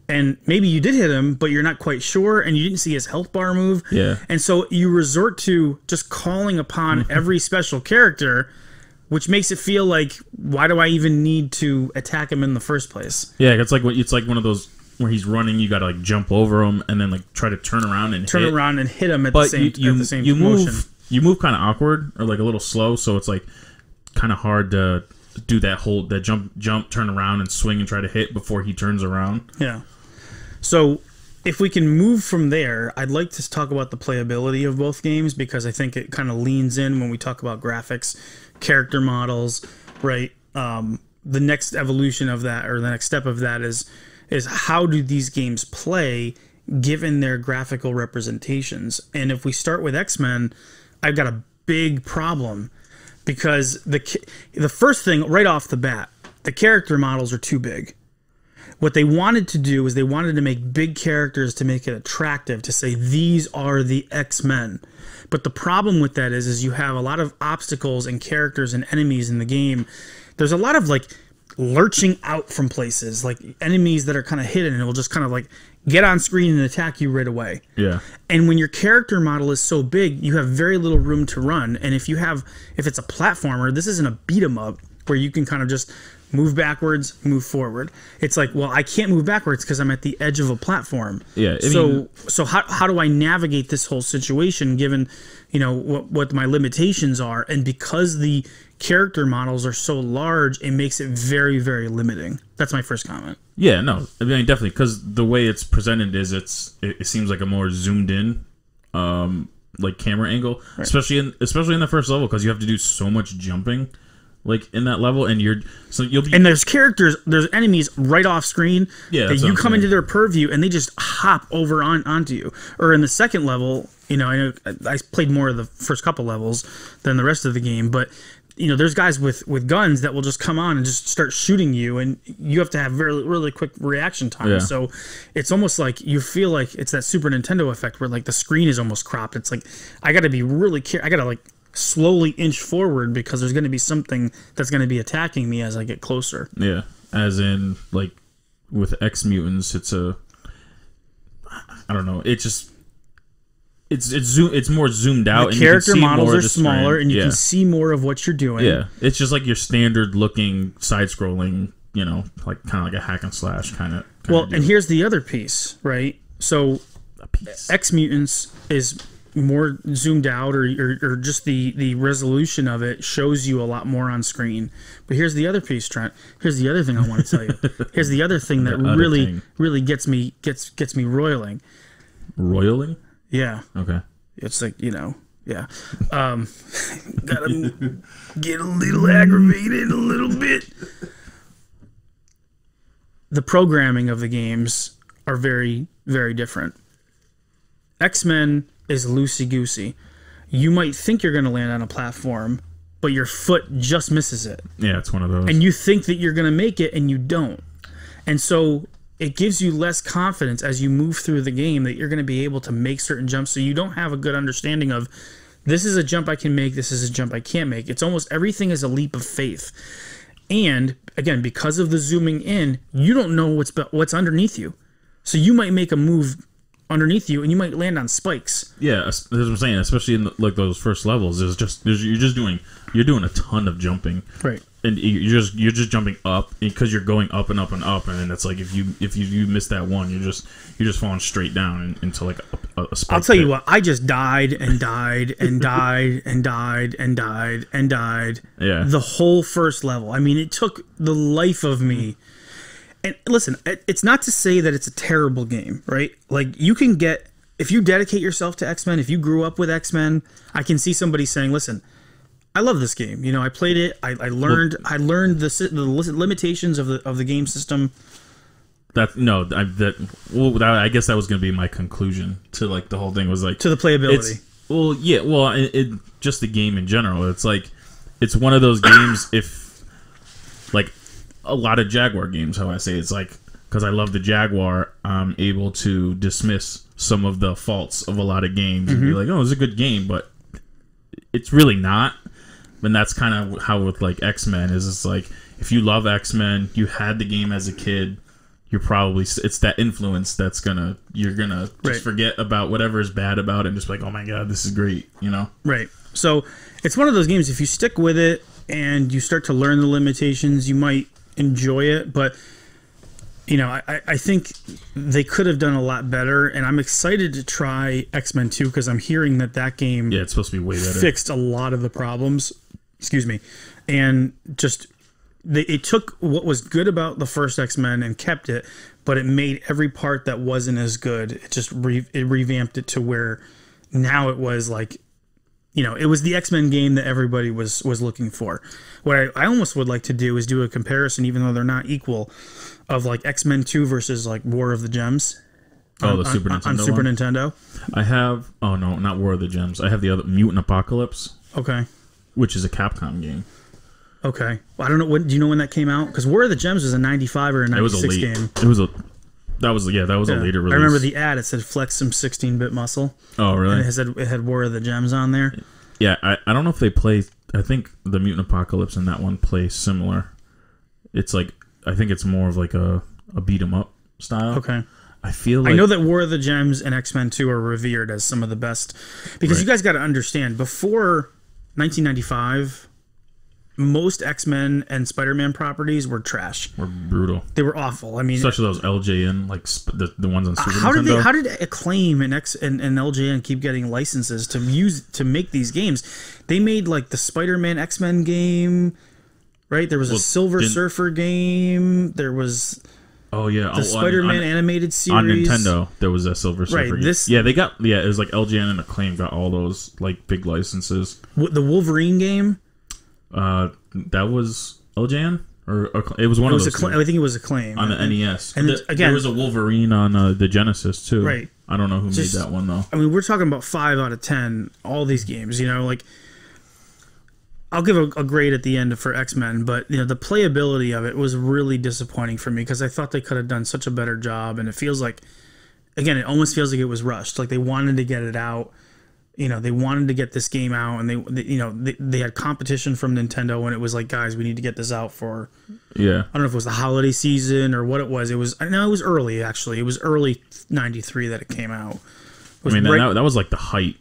A: And maybe you did hit him, but you're not quite sure, and you didn't see his health bar move.
C: Yeah.
A: And so you resort to just calling upon every special character, which makes it feel like, why do I even need to attack him in the first place?
C: Yeah, it's like one of those where he's running, you got to like jump over him and then like try to turn around and
A: hit him at the same motion.
C: You move kind of awkward or like a little slow, so it's like kind of hard to do that jump, turn around and swing and try to hit before he turns around.
A: Yeah. So if we can move from there, I'd like to talk about the playability of both games because I think it kind of leans in when we talk about graphics, character models, right? The next evolution of that, or the next step of that, is how do these games play given their graphical representations? And if we start with X-Men, I've got a big problem because the first thing right off the bat, the character models are too big. What they wanted to do is they wanted to make big characters to make it attractive, to say these are the X-Men. But the problem with that is you have a lot of obstacles and characters and enemies in the game. There's a lot of like lurching out from places, like enemies that are kind of hidden and will just kind of like get on screen and attack you right away.
C: Yeah.
A: And when your character model is so big, you have very little room to run. And if it's a platformer, this isn't a beat 'em up where you can kind of just move backwards, move forward. It's like, well, I can't move backwards because I'm at the edge of a platform.
C: Yeah.
A: So how do I navigate this whole situation given, what my limitations are? And because the character models are so large, it makes it very, very limiting. That's my first comment.
C: Yeah, no, I mean definitely, because the way it's presented is it seems like a more zoomed in, like camera angle, right. especially in the first level, because you have to do so much jumping, like in that level, and there's enemies right off screen that you come into their purview and they just hop over onto you. Or in the second level, I know I played more of the first couple levels than the rest of the game, but there's guys with guns that will just come on and just start shooting you, and you have to have really, really quick reaction time. Yeah. So it's almost like you feel like it's that Super Nintendo effect where like the screen is almost cropped. It's like I got to be really I got to like slowly inch forward because there's going to be something that's going to be attacking me as I get closer. Yeah, as in like with Ex Mutants, I don't know. It's more zoomed out.
A: The character models are smaller, and you can see more of what you're doing.
C: Yeah, it's just like your standard looking side scrolling, like kind of like a hack and slash kind of.
A: Well, and here's the other piece, right? So, Ex Mutants is more zoomed out, or just the resolution of it shows you a lot more on screen. But here's the other piece, Trent. Here's the other thing I want to tell you. Here's the other thing that really gets me roiling.
C: Roiling?
A: Yeah.
C: Okay.
A: It's like, yeah. Gotta get a little aggravated a little bit. The programming of the games are very, very different. X-Men is loosey-goosey. You might think you're going to land on a platform, but your foot just misses it.
C: Yeah, it's one of those.
A: And you think that you're going to make it, and you don't. And so it gives you less confidence as you move through the game that you're going to be able to make certain jumps, so you don't have a good understanding of this is a jump I can make, this is a jump I can't make. It's almost everything is a leap of faith. And again, because of the zooming in, you don't know what's underneath you. So you might make a move underneath you and you might land on spikes.
C: Yeah, that's what I'm saying, especially in like those first levels. You're doing a ton of jumping.
A: Right.
C: And you're just jumping up because you're going up and up and up, and then it's like if you miss that one, you're just falling straight down into like a spike.
A: I'll tell you what, I just died and died and died and died and died and died.
C: Yeah.
A: The whole first level. I mean, it took the life of me. And listen, it's not to say that it's a terrible game, right? Like you can get, if you dedicate yourself to X-Men, if you grew up with X-Men, I can see somebody saying, "Listen, I love this game. I played it. I learned the limitations of the game system."
C: I guess that was going to be my conclusion to like the whole thing was like
A: to the playability.
C: Just the game in general. It's like it's one of those games. If like a lot of Jaguar games, how I say it's like because I love the Jaguar, I'm able to dismiss some of the faults of a lot of games and be like, "Oh, it's a good game," but it's really not. And that's kind of how with like X-Men is. It's like if you love X-Men, you had the game as a kid, you're probably it's that influence that's you're gonna just forget about whatever is bad about it and just be like, "Oh my god, this is great,"
A: Right. So it's one of those games. If you stick with it and you start to learn the limitations, you might enjoy it. But I think they could have done a lot better, and I'm excited to try X-Men 2 because I'm hearing that game
C: it's supposed to be way better.
A: Fixed a lot of the problems. Excuse me. And just it took what was good about the first X-Men and kept it, but it made every part that wasn't as good. It just it revamped it to where now it was like, it was the X-Men game that everybody was looking for. What I almost would like to do is do a comparison, even though they're not equal, of like X-Men 2 versus like War of the Gems.
C: The Super Nintendo
A: on Super Nintendo.
C: I have not War of the Gems. I have the other Mutant Apocalypse.
A: Okay.
C: Which is a Capcom game.
A: Okay. Well, I don't know. Do you know when that came out? Because War of the Gems was a 95 or a 96 game.
C: That was a later release.
A: I remember the ad. It said "Flex some 16-bit muscle."
C: Oh, really?
A: And it had War of the Gems on there.
C: Yeah, I don't know if they play. I think the Mutant Apocalypse and that one play similar. It's like I think it's more of like a beat 'em up style.
A: Okay.
C: I
A: know that War of the Gems and X-Men 2 are revered as some of the best because you guys got to understand before 1995, most X-Men and Spider-Man properties were trash.
C: Were brutal.
A: They were awful. I mean,
C: especially those LJN, like the ones on Super
A: Nintendo.
C: Nintendo.
A: How did Acclaim and LJN keep getting licenses to make these games? They made like the Spider-Man X-Men game, right? There was a Silver Surfer game. There was the Spider-Man animated series
C: on Nintendo. There was a Silver Surfer. Right. They got it was like LJN and Acclaim got all those like big licenses.
A: The Wolverine game.
C: That was LJN or it was one of those.
A: I think it was Acclaim
C: on the NES.
A: And again,
C: there was a Wolverine on the Genesis too.
A: Right.
C: I don't know who made that one though.
A: I mean, we're talking about 5 out of 10. All these games, like. I'll give a grade at the end for X-Men, but the playability of it was really disappointing for me because I thought they could have done such a better job, and it feels like, again, it almost feels like it was rushed. Like they wanted to get it out, they wanted to get this game out, and they had competition from Nintendo, and it was like, guys, we need to get this out for, I don't know if it was the holiday season or what it was. It was early actually. It was early '93 that it came out.
C: That was like the height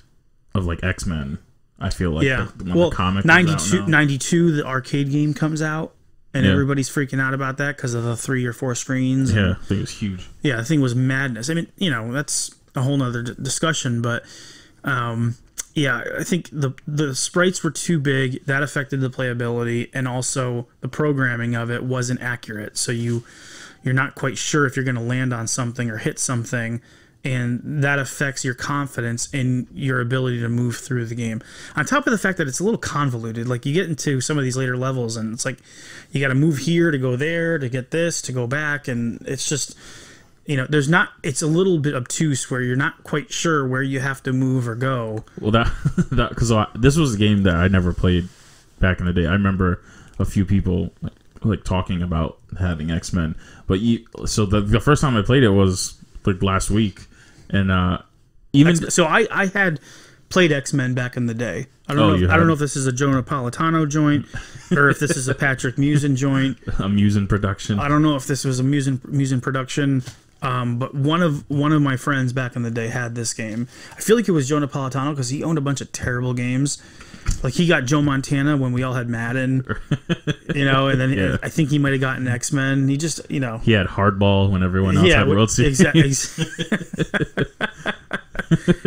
C: of like X-Men. I feel like the comic
A: 92 the arcade game comes out and everybody's freaking out about that because of the 3 or 4 screens.
C: Yeah, I think it was huge.
A: Yeah, the thing was madness. I mean, that's a whole nother discussion, but I think the sprites were too big. That affected the playability, and also the programming of it wasn't accurate. So you're not quite sure if you're going to land on something or hit something. And that affects your confidence in your ability to move through the game. On top of the fact that it's a little convoluted, like you get into some of these later levels and it's like you got to move here to go there to get this to go back, and it's just it's a little bit obtuse where you're not quite sure where you have to move or go.
C: Well, because this was a game that I never played back in the day. I remember a few people like talking about having X-Men, but the first time I played it was like last week. And
A: I had played X-Men back in the day. I don't know if this is a Joe Napolitano joint or if this is a Patrick Musin joint.
C: A Musin production.
A: I don't know if this was a Musin production. But one of my friends back in the day had this game. I feel like it was Joe Napolitano because he owned a bunch of terrible games. Like he got Joe Montana when we all had Madden, and then I think he might have gotten X-Men. He just, he
C: had Hardball when everyone else had World Series.
A: Exactly.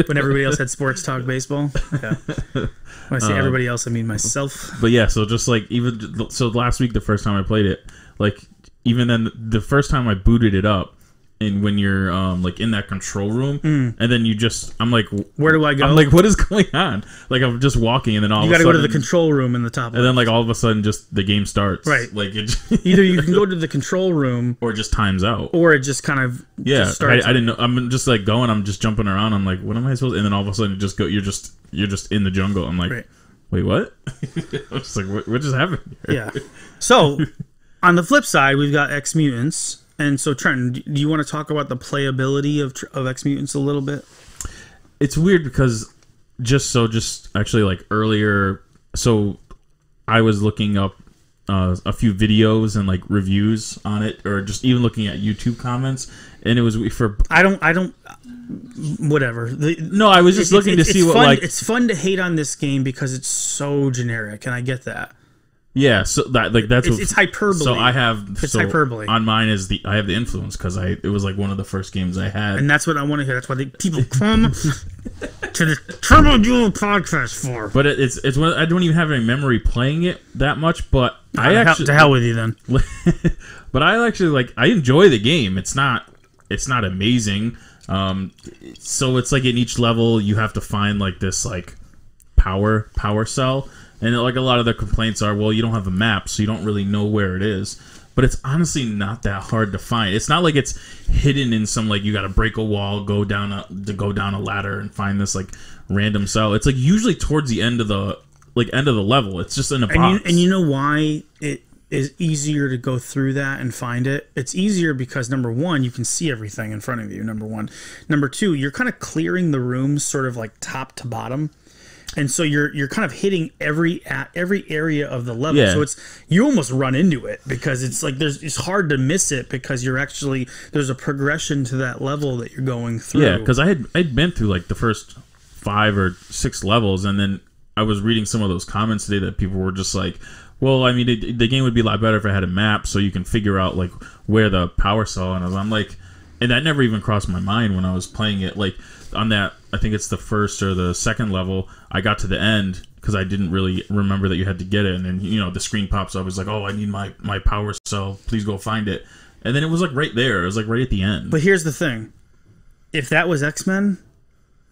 A: When everybody else had Sports Talk Baseball. Yeah. When I say everybody else, I mean myself.
C: But yeah, so just like last week, the first time I played it, like even then, the first time I booted it up. And when you're like in that control room, and then I'm like,
A: where do I go?
C: I'm like, what is going on? Like I'm just walking, and then all
A: you got to go to the control room in the top.
C: And then like all of a sudden, just the game starts.
A: Right.
C: Like
A: either you can go to the control room,
C: or it just times out,
A: or it just kind of
C: just starts. I didn't know. I'm just like going. I'm just jumping around. I'm like, what am I supposed? And then all of a sudden, just go. You're just in the jungle. I'm like, wait, what? I'm just like, what just happened here?
A: Yeah. So on the flip side, we've got Ex Mutants. And so, Trenton, do you want to talk about the playability of Ex Mutants a little bit?
C: It's weird because just actually like earlier, so I was looking up a few videos and like reviews on it, or just even looking at YouTube comments, and it was for
A: I don't whatever.
C: No, I was just looking to see what
A: fun,
C: like
A: it's fun to hate on this game because it's so generic, and I get that.
C: Yeah, so it's
A: hyperbole.
C: So I have
A: hyperbole.
C: On mine I have the influence because it was like one of the first games I had,
A: and that's what I want to hear. That's why people come to the Turbo Duel podcast for.
C: But it's I don't even have any memory playing it that much. But to
A: hell with you then.
C: But I actually I enjoy the game. It's not amazing. So it's like in each level you have to find like this like power cell. And like a lot of the complaints are, well, you don't have a map, so you don't really know where it is. But it's honestly not that hard to find. It's not like it's hidden in some like you got to break a wall, go down a ladder, and find this like random cell. It's like usually towards the end of the level. It's just in a box.
A: And you know why it is easier to go through that and find it? It's easier because number one, you can see everything in front of you. Number one, number two, you're kind of clearing the rooms sort of like top to bottom. And so you're kind of hitting every area of the level.
C: Yeah.
A: So you almost run into it because it's like it's hard to miss it because there's a progression to that level that you're going through.
C: Yeah, because I'd been through like the first 5 or 6 levels, and then I was reading some of those comments today that people were just like, well, I mean, the game would be a lot better if it had a map so you can figure out like where the power cell, and I'm like, and that never even crossed my mind when I was playing it. Like on that, I think it's the first or the second level, I got to the end because I didn't really remember that you had to get it, and then the screen pops up. It's like, oh, I need my power cell. Please go find it. And then it was like right there. It was like right at the end.
A: But here's the thing: if that was X-Men,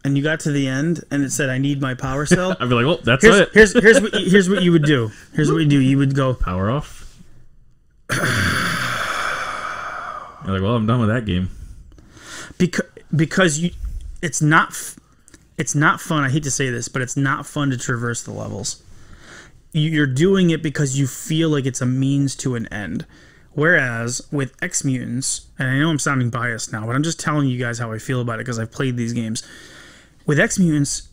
A: and you got to the end and it said, "I need my power cell,"
C: I'd be like, well, that's it.
A: Here's what you would do. Here's what you do. You would go
C: power off. You're like, well, I'm done with that game.
A: Because it's not fun. I hate to say this, but it's not fun to traverse the levels. You're doing it because you feel like it's a means to an end. Whereas with Ex Mutants, and I know I'm sounding biased now, but I'm just telling you guys how I feel about it because I've played these games. With Ex Mutants,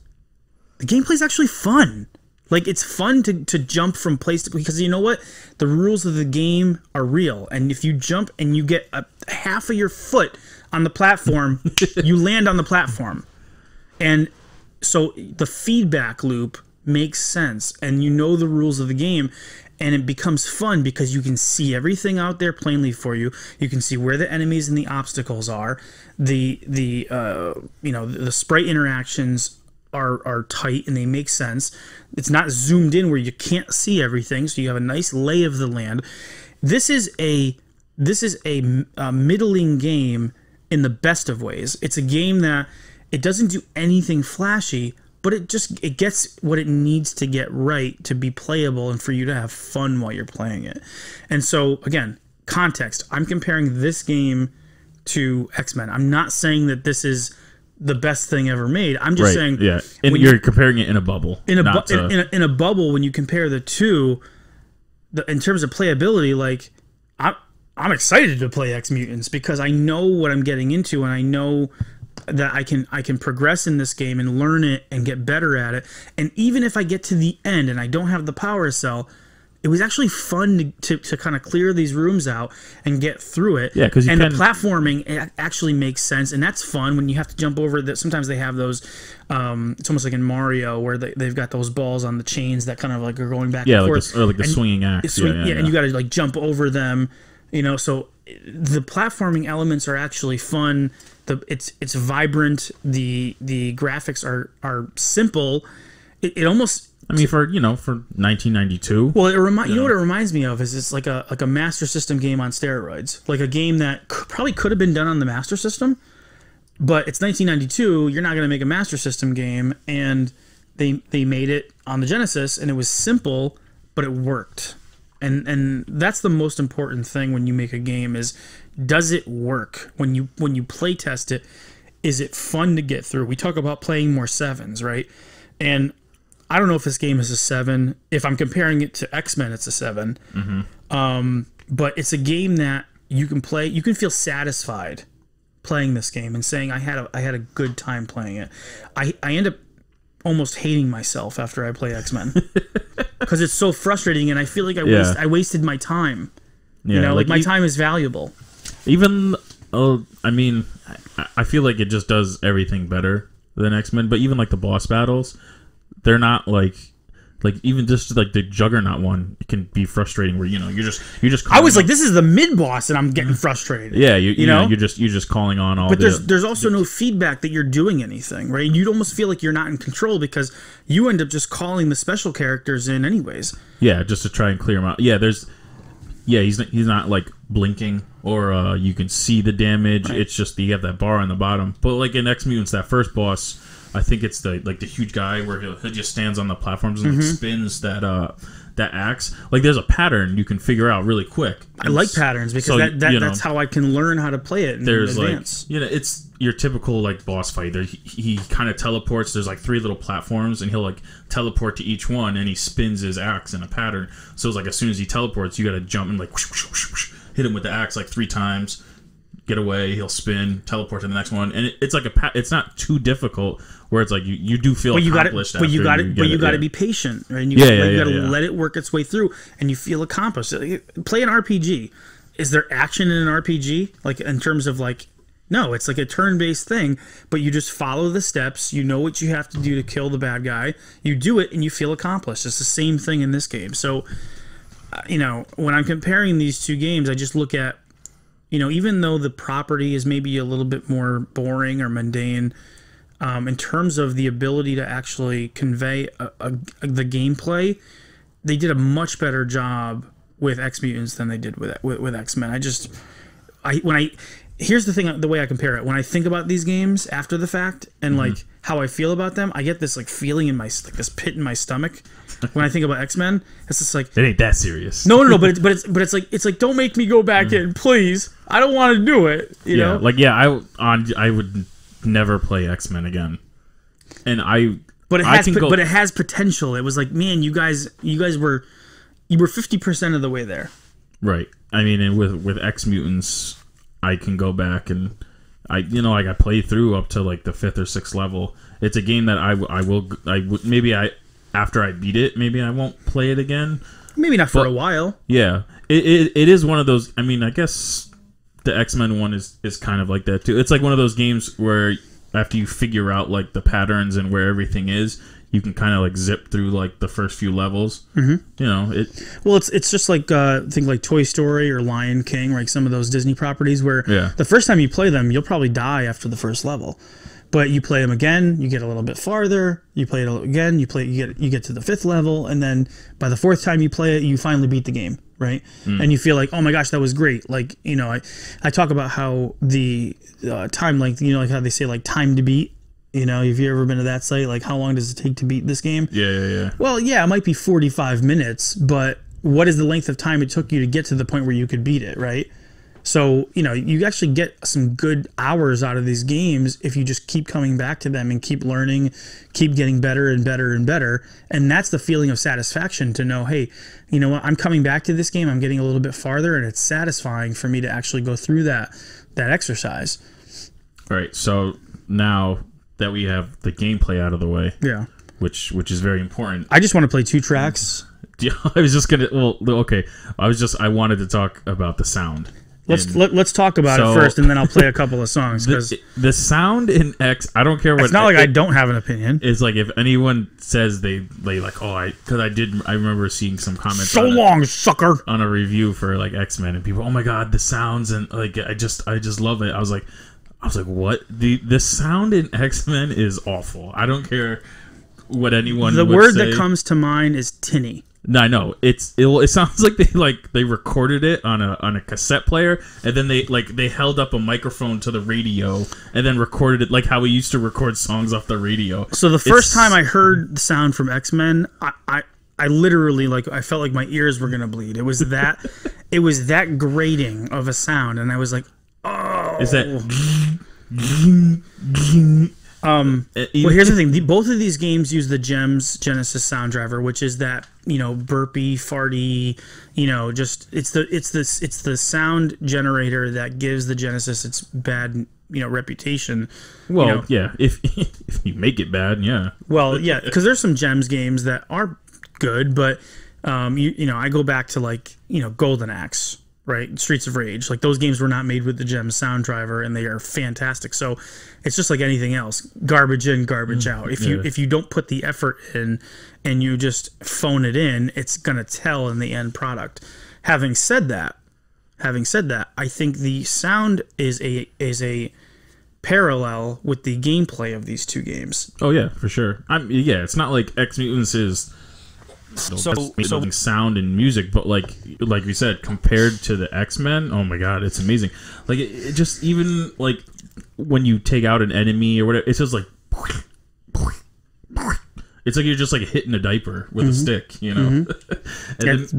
A: the gameplay's actually fun. Like, it's fun to jump from place to place, because you know what? The rules of the game are real. And if you jump and you get half of your foot on the platform, you land on the platform. And so the feedback loop makes sense, and you know the rules of the game, and it becomes fun because you can see everything out there plainly for you. You can see where the enemies and the obstacles are. The sprite interactions are tight and they make sense. It's not zoomed in where you can't see everything, so you have a nice lay of the land. This is a middling game in the best of ways. It's a game that it doesn't do anything flashy, but it gets what it needs to get right to be playable and for you to have fun while you're playing it. And so, again, context. I'm comparing this game to X-Men. I'm not saying that this is the best thing ever made. I'm just saying,
C: yeah. And you're comparing it in a bubble.
A: In a bubble, when you compare the two, in terms of playability, like I'm excited to play Ex Mutants because I know what I'm getting into, and I know that I can progress in this game and learn it and get better at it. And even if I get to the end and I don't have the power cell, it was actually fun to kind of clear these rooms out and get through it.
C: Yeah, because
A: the platforming actually makes sense, and that's fun when you have to jump over. That sometimes they have those. It's almost like in Mario where they've got those balls on the chains that kind of like are going back and forth.
C: Or like the swinging axe.
A: And you got to like jump over them. So the platforming elements are actually fun. It's vibrant. The graphics are simple. It almost.
C: I mean, for 1992.
A: Well, you know what it reminds me of is it's like a Master System game on steroids, like a game that probably could have been done on the Master System, but it's 1992. You're not going to make a Master System game, and they made it on the Genesis, and it was simple, but it worked, and that's the most important thing when you make a game is, does it work when you play test it? Is it fun to get through? We talk about playing more 7s, right? And I don't know if this game is a 7. If I'm comparing it to X-Men, it's a 7. Mm-hmm. But it's a game that you can play. You can feel satisfied playing this game and saying, I had a good time playing it. I end up almost hating myself after I play X-Men because it's so frustrating, and I feel like I wasted my time.
C: Yeah,
A: like my time is valuable.
C: Even, I mean, I feel like it just does everything better than X-Men. But even like the boss battles, they're not like even just like the Juggernaut one, it can be frustrating where you're just
A: I was like, this is the mid boss and I'm getting frustrated.
C: Yeah, you know you're just calling on all.
A: But there's also no feedback that you're doing anything, right? You'd almost feel like you're not in control because you end up just calling the special characters in anyways.
C: Yeah, just to try and clear them out. Yeah, he's not like blinking or you can see the damage. Right. It's just you have that bar on the bottom. But like in Ex Mutants, that first boss, I think it's the huge guy where he just stands on the platforms and like spins that axe. Like there's a pattern you can figure out really quick.
A: I like patterns because that's how I can learn how to play it in advance.
C: It's your typical like boss fight. He kind of teleports. There's like 3 little platforms and he'll like teleport to each one and he spins his axe in a pattern. So it's like as soon as he teleports, you got to jump and like whoosh, whoosh, whoosh, whoosh, hit him with the axe like 3 times. Get away, he'll spin, teleport to the next one, and it's like it's not too difficult. Where it's like you do feel accomplished.
A: But you got to be patient, right? And you got to let it work its way through, and you feel accomplished. Play an RPG. Is there action in an RPG? Like in terms of like No, it's like a turn-based thing, but you just follow the steps. You know what you have to do to kill the bad guy. You do it, and you feel accomplished. It's the same thing in this game. So, when I'm comparing these two games, I just look at, even though the property is maybe a little bit more boring or mundane, in terms of the ability to actually convey the gameplay, they did a much better job with Ex Mutants than they did with X-Men. Here's the thing, the way I compare it. When I think about these games after the fact and like how I feel about them, I get this like feeling in my this pit in my stomach. When I think about X-Men, it's just like
C: it ain't that serious.
A: No, but it's like don't make me go back in, please. I don't want to do it. You know?
C: I would never play X-Men again. And
A: but it has potential. It was like, man, you guys were 50% of the way there.
C: Right. I mean, and with Ex Mutants, I can go back and I play through up to like the 5th or 6th level. It's a game that after I beat it, maybe I won't play it again.
A: Maybe not for a while.
C: Yeah, it is one of those. I mean, I guess the X-Men one is kind of like that too. It's like one of those games where after you figure out like the patterns and where everything is, you can kind of like zip through like the first few levels. Mm-hmm.
A: Well, it's just like think like Toy Story or Lion King, like some of those Disney properties where the first time you play them, you'll probably die after the first level, but you play them again, you get a little bit farther. You play it again, you get to the 5th level, and then by the 4th time you play it, you finally beat the game, right? And you feel like, oh my gosh, that was great. Like I talk about how the time length, like how they say like time to beat. Have you ever been to that site? Like, how long does it take to beat this game?
C: Yeah.
A: Well, yeah, it might be 45 minutes, but what is the length of time it took you to get to the point where you could beat it, right? So, you actually get some good hours out of these games if you just keep coming back to them and keep learning, keep getting better and better and better. And that's the feeling of satisfaction to know, hey, you know what? I'm coming back to this game. I'm getting a little bit farther, and it's satisfying for me to actually go through that exercise.
C: All right. So now that we have the gameplay out of the way, which is very important.
A: I just want to play 2 tracks.
C: I was just gonna. Well, okay. I wanted to talk about the sound.
A: Let's talk about it first, and then I'll play a couple of songs. Because
C: the sound in X, I don't care what.
A: It's not like I don't have an opinion.
C: It's like if anyone says they like, I remember seeing some comments.
A: So long, sucker.
C: On a review for like X-Men, and people, oh my god, the sounds and like I just love it. I was like, what? The sound in X-Men is awful. I don't care what anyone.
A: The
C: would
A: word
C: say.
A: That comes to mind is tinny.
C: No, I know it sounds like they recorded it on a cassette player, and then they held up a microphone to the radio and then recorded it like how we used to record songs off the radio.
A: So the first time I heard the sound from X-Men, I literally I felt like my ears were gonna bleed. It was that grating of a sound, and I was like, oh.
C: Is that?
A: Well, here's the thing. Both of these games use the Genesis sound driver, which is that burpy, farty, it's the sound generator that gives the Genesis its bad reputation.
C: Well, yeah, if you make it bad, yeah.
A: Well, yeah, because there's some Gems games that are good, but I go back to Golden Axe. Right, Streets of Rage. Like those games were not made with the Gems sound driver, and they are fantastic. So it's just like anything else: garbage in, garbage out. If you don't put the effort in, and you just phone it in, it's gonna tell in the end product. Having said that, I think the sound is a parallel with the gameplay of these two games.
C: Oh yeah, for sure. It's not like Ex Mutants is. Sound and music, but like we said, compared to the X-Men, oh my god, it's amazing. Like it just even like when you take out an enemy or whatever, it's just like it's like you're just like hitting a diaper with a stick, and
A: that's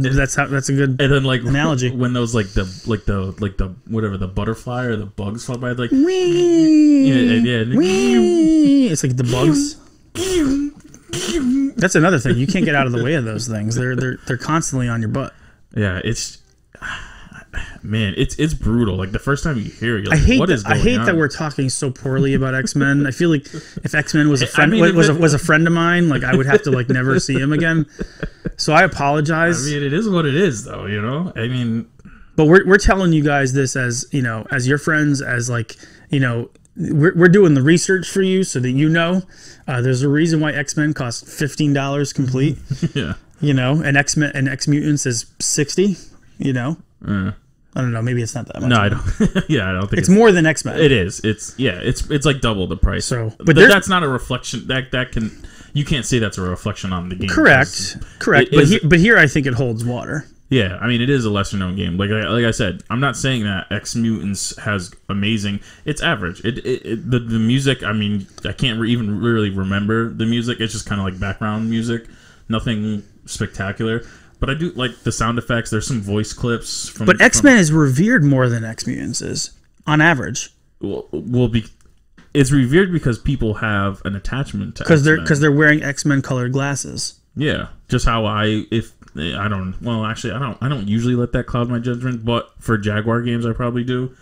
A: a good
C: and then like
A: analogy.
C: When those like the whatever the butterfly or the bugs fly by, like
A: it's like the bugs. That's another thing. You can't get out of the way of those things. They're constantly on your butt.
C: Yeah, it's brutal. Like the first time you hear it, you're like, what is going on?
A: I hate that we're talking so poorly about X-Men. I feel like if X-Men was a friend was a friend of mine, like I would have to never see him again. So I apologize.
C: I mean, it is what it is, though. I mean,
A: but we're telling you guys this as as your friends, as we're doing the research for you so that there's a reason why X-Men costs $15 complete.
C: Yeah.
A: And X-Men and Ex Mutants is $60. I don't know. Maybe it's not that much.
C: No, I don't. Yeah, I don't think
A: it's more than X-Men.
C: It is. It's like double the price.
A: So,
C: but that's not a reflection. You can't say that's a reflection on the game.
A: Correct. But here I think it holds water.
C: Yeah, I mean, it is a lesser known game. Like I said, I'm not saying that Ex Mutants has amazing. It's average. The music. I mean, I can't even really remember the music. It's just kind of like background music. Nothing spectacular. But I do like the sound effects. There's some voice clips from.
A: But X-Men is revered more than Ex Mutants is on average.
C: It's revered because people have an attachment to
A: because they're wearing X-Men colored glasses.
C: Yeah, just how I don't usually let that cloud my judgment, but for Jaguar games I probably do.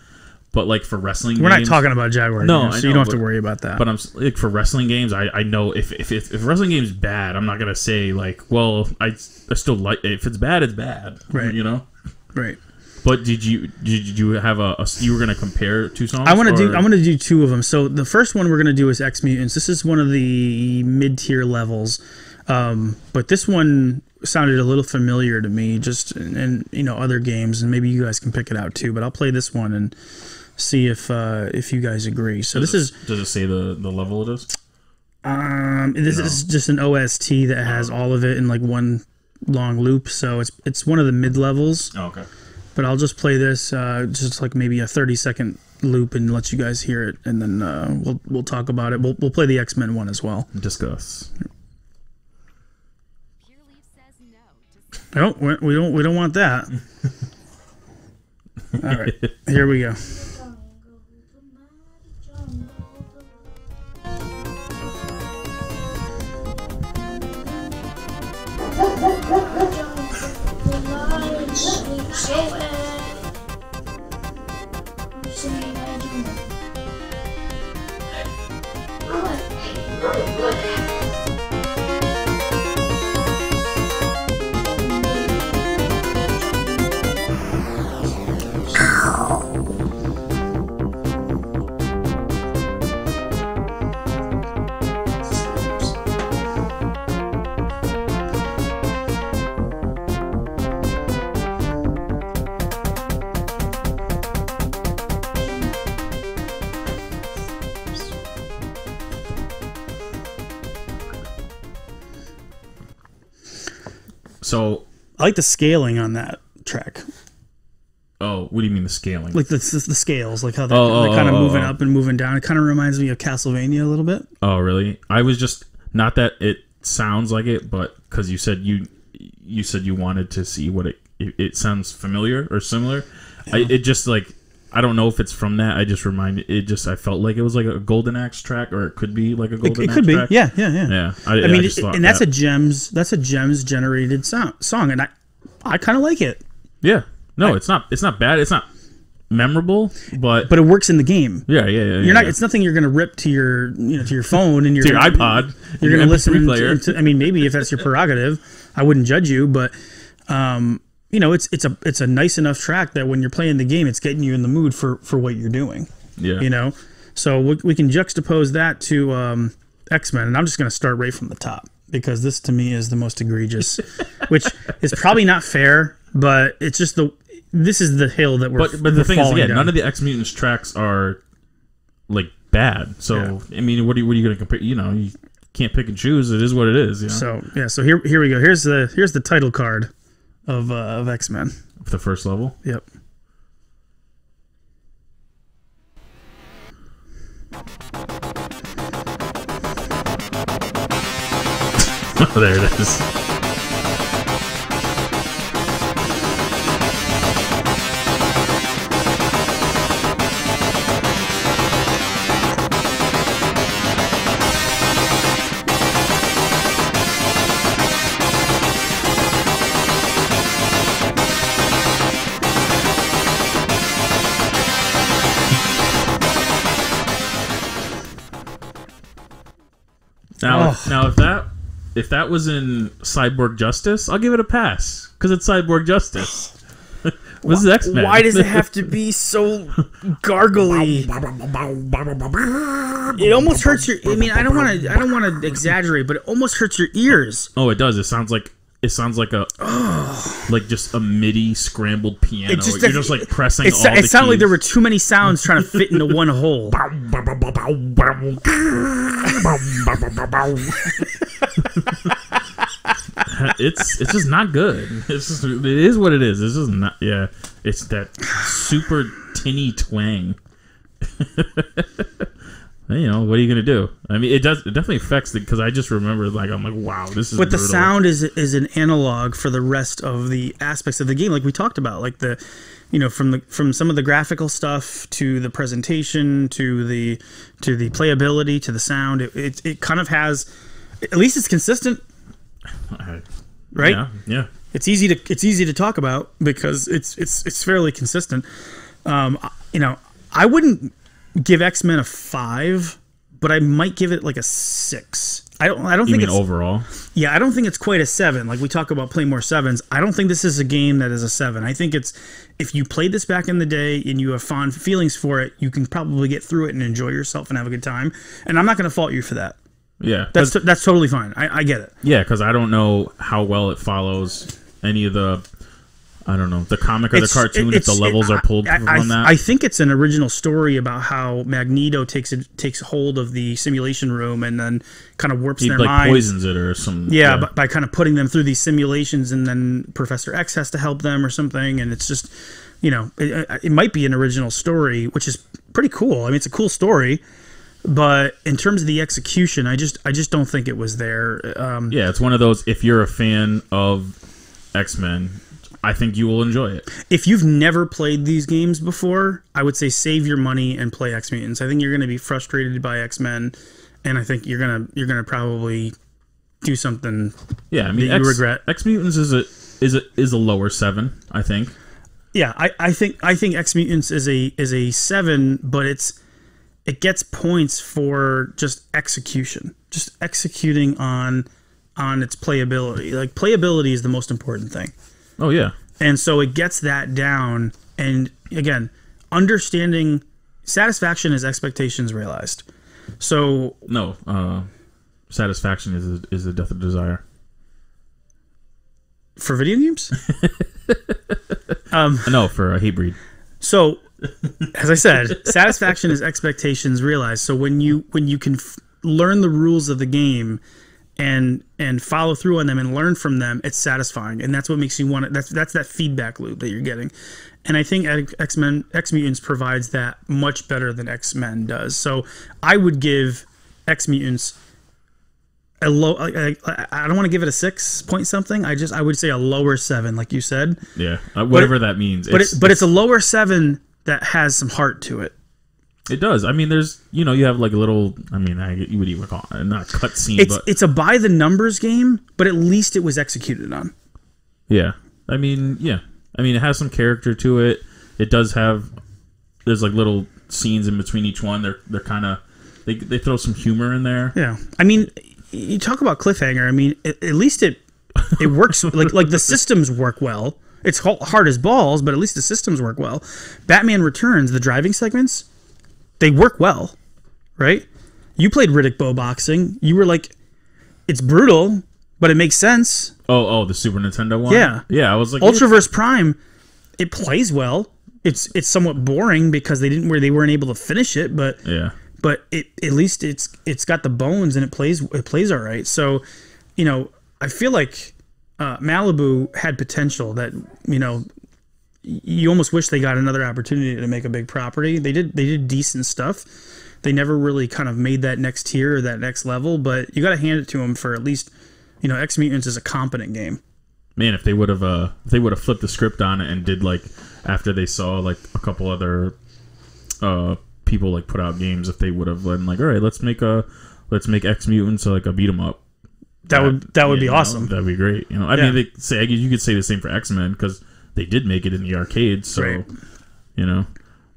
C: But like for wrestling games,
A: we're not talking about Jaguar games, so you don't have to worry about that.
C: But I'm like for wrestling games, I know if wrestling game's bad, I'm not gonna say like, well, I still like if it's bad, it's bad,
A: right?
C: Right. But did you have you were gonna compare two songs?
A: I'm gonna do two of them. So the first one we're gonna do is Ex Mutants. This is one of the mid-tier levels, but this one sounded a little familiar to me, just in other games, and maybe you guys can pick it out too. But I'll play this one and see if you guys agree. So does it say the level it is? This is just an OST that has all of it in like one long loop. So it's one of the mid levels.
C: Oh, okay.
A: But I'll just play this, just like maybe a 30-second loop, and let you guys hear it, and then we'll talk about it. We'll play the X-Men one as well.
C: Discuss.
A: No, we don't want that. All right, here we go.
C: So
A: I like the scaling on that track.
C: Oh, what do you mean the scaling?
A: Like the scales, like how they're kind of moving up and moving down. It kind of reminds me of Castlevania a little bit.
C: Oh, really? I was just not that it sounds like it, but because you said you wanted to see what it sounds familiar or similar. Yeah. It just like I don't know if it's from that. I felt like it was like a Golden Axe track, or it could be like a Golden Axe track. It could be,
A: yeah.
C: Yeah.
A: I mean, that's a gems generated song, and I kind of like it.
C: Yeah. No, it's not bad. It's not memorable, but
A: it works in the game.
C: Yeah.
A: It's nothing you're gonna rip to your to your phone and
C: to your iPod.
A: You're gonna listen to. I mean, maybe if that's your prerogative, I wouldn't judge you, but it's a nice enough track that when you're playing the game, it's getting you in the mood for what you're doing.
C: Yeah.
A: So we can juxtapose that to X-Men, and I'm just gonna start right from the top because this to me is the most egregious, which is probably not fair, but it's just this is the hill that we're.
C: But the thing is, again, none of the Ex Mutants tracks are like bad. So I mean, what are you going to compare? You can't pick and choose. It is what it is.
A: So here we go. Here's the title card of X-Men.
C: The first level.
A: Yep.
C: Oh, there it is. Now, if that was in Cyborg Justice, I'll give it a pass because it's Cyborg Justice. This is X-Men.
A: Why does it have to be so gargly? It almost hurts your. I mean, I don't want to exaggerate, but it almost hurts your ears.
C: Oh, it does. It sounds like a like just a MIDI scrambled piano. You're just like pressing all the keys.
A: It sounded like there were too many sounds trying to fit into one hole.
C: It's just not good. It is what it is. It's just not. Yeah, it's that super tinny twang. You know, what are you gonna do? I mean, it definitely affects it, because I just remember, like, I'm like, wow, this is.
A: But
C: brutal.
A: the sound is an analog for the rest of the aspects of the game, like we talked about, like the, you know, from some of the graphical stuff to the presentation to the playability to the sound. It kind of has, at least it's consistent, right?
C: Yeah.
A: It's easy to talk about because it's fairly consistent. You know, I wouldn't give X-Men a 5, but I might give it like a 6. I don't
C: You
A: think
C: mean
A: it's
C: overall?
A: Yeah, I don't think it's quite a 7. Like we talk about play more 7s. I don't think this is a game that is a 7. I think it's, if you played this back in the day and you have fond feelings for it, you can probably get through it and enjoy yourself and have a good time. And I'm not going to fault you for that.
C: Yeah,
A: That's totally fine. I get it.
C: Yeah, because I don't know how well it follows any of the, I don't know, the comic or the cartoon, if the levels are pulled from that.
A: I think it's an original story about how Magneto takes hold of the simulation room and then kind of warps their
C: like
A: minds.
C: Poisons it or something.
A: Yeah, by kind of putting them through these simulations, and then Professor X has to help them or something, and it's just, you know, it might be an original story, which is pretty cool. I mean, it's a cool story. But in terms of the execution, I just don't think it was there.
C: Yeah, it's one of those, if you're a fan of X-Men, I think you will enjoy it.
A: If you've never played these games before, I would say save your money and play Ex Mutants. I think you're going to be frustrated by X-Men, and I think you're gonna probably do something.
C: Yeah, I mean,
A: that you regret.
C: Ex Mutants is a lower 7, I think.
A: Yeah, I think Ex Mutants is a 7, but it gets points for just execution, just executing on its playability. Like, playability is the most important thing.
C: Oh, yeah.
A: And so it gets that down. And again, understanding satisfaction is expectations realized. So
C: no, satisfaction is the death of desire.
A: For video games?
C: No, for a Hatebreed.
A: So, as I said, satisfaction is expectations realized. So when you can learn the rules of the game and follow through on them and learn from them, it's satisfying, and that's what makes you want it. That's that feedback loop that you're getting, and I think Ex Mutants provides that much better than X-Men does. So I would give Ex Mutants a low. I don't want to give it a 6 point something. I would say a lower 7, like you said.
C: Yeah, whatever that means.
A: But it's a lower 7 that has some heart to it.
C: It does. I mean, there's, you have like a little, I mean, you would even call it not a cutscene, but
A: it's a by the numbers game, but at least it was executed on.
C: Yeah. I mean, it has some character to it. It does have, there's like little scenes in between each one. They're kind of, they throw some humor in there.
A: Yeah. I mean, you talk about cliffhanger. I mean, at least it works. like the systems work well. It's hard as balls, but at least the systems work well. Batman Returns, the driving segments, they work well, right? You played Riddick Bow Boxing. You were like, it's brutal, but it makes sense.
C: Oh, the Super Nintendo one?
A: Yeah.
C: Yeah, I was like...
A: Ultraverse Prime, it plays well. It's somewhat boring because they weren't able to finish it, but
C: yeah.
A: But at least it's got the bones and it plays all right. So, I feel like Malibu had potential that, you almost wish they got another opportunity to make a big property. They did decent stuff. They never really kind of made that next tier or that next level, but you got to hand it to them for at least, Ex Mutants is a competent game.
C: Man, if they would have flipped the script on it and did like, after they saw like a couple other people like put out games, if they would have been like, all right, let's make Ex Mutants like a beat 'em up.
A: That would be awesome.
C: That'd be great. I mean, you could say the same for X-Men because they did make it in the arcade, so
A: right.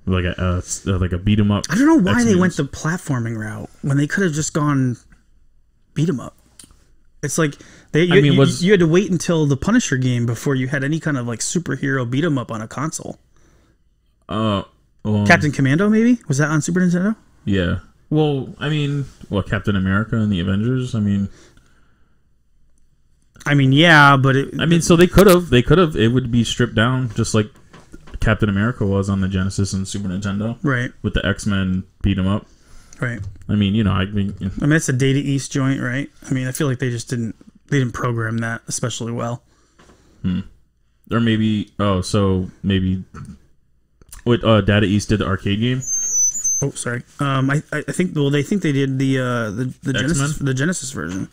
C: Like a beat 'em up.
A: I don't know why they went the platforming route when they could have just gone beat 'em up. It's like you had to wait until the Punisher game before you had any kind of like superhero beat 'em up on a console. Captain Commando, maybe? Was that on Super Nintendo?
C: Yeah. Well, I mean, Captain America and the Avengers?
A: Yeah, but
C: so they could have. It would be stripped down just like Captain America was on the Genesis and Super Nintendo.
A: Right.
C: With the X-Men beat 'em up.
A: Right.
C: It's
A: a Data East joint, right? I feel like they didn't program that especially well.
C: Or maybe, Data East did the arcade game?
A: Oh, sorry. I think, they think they did the Genesis version.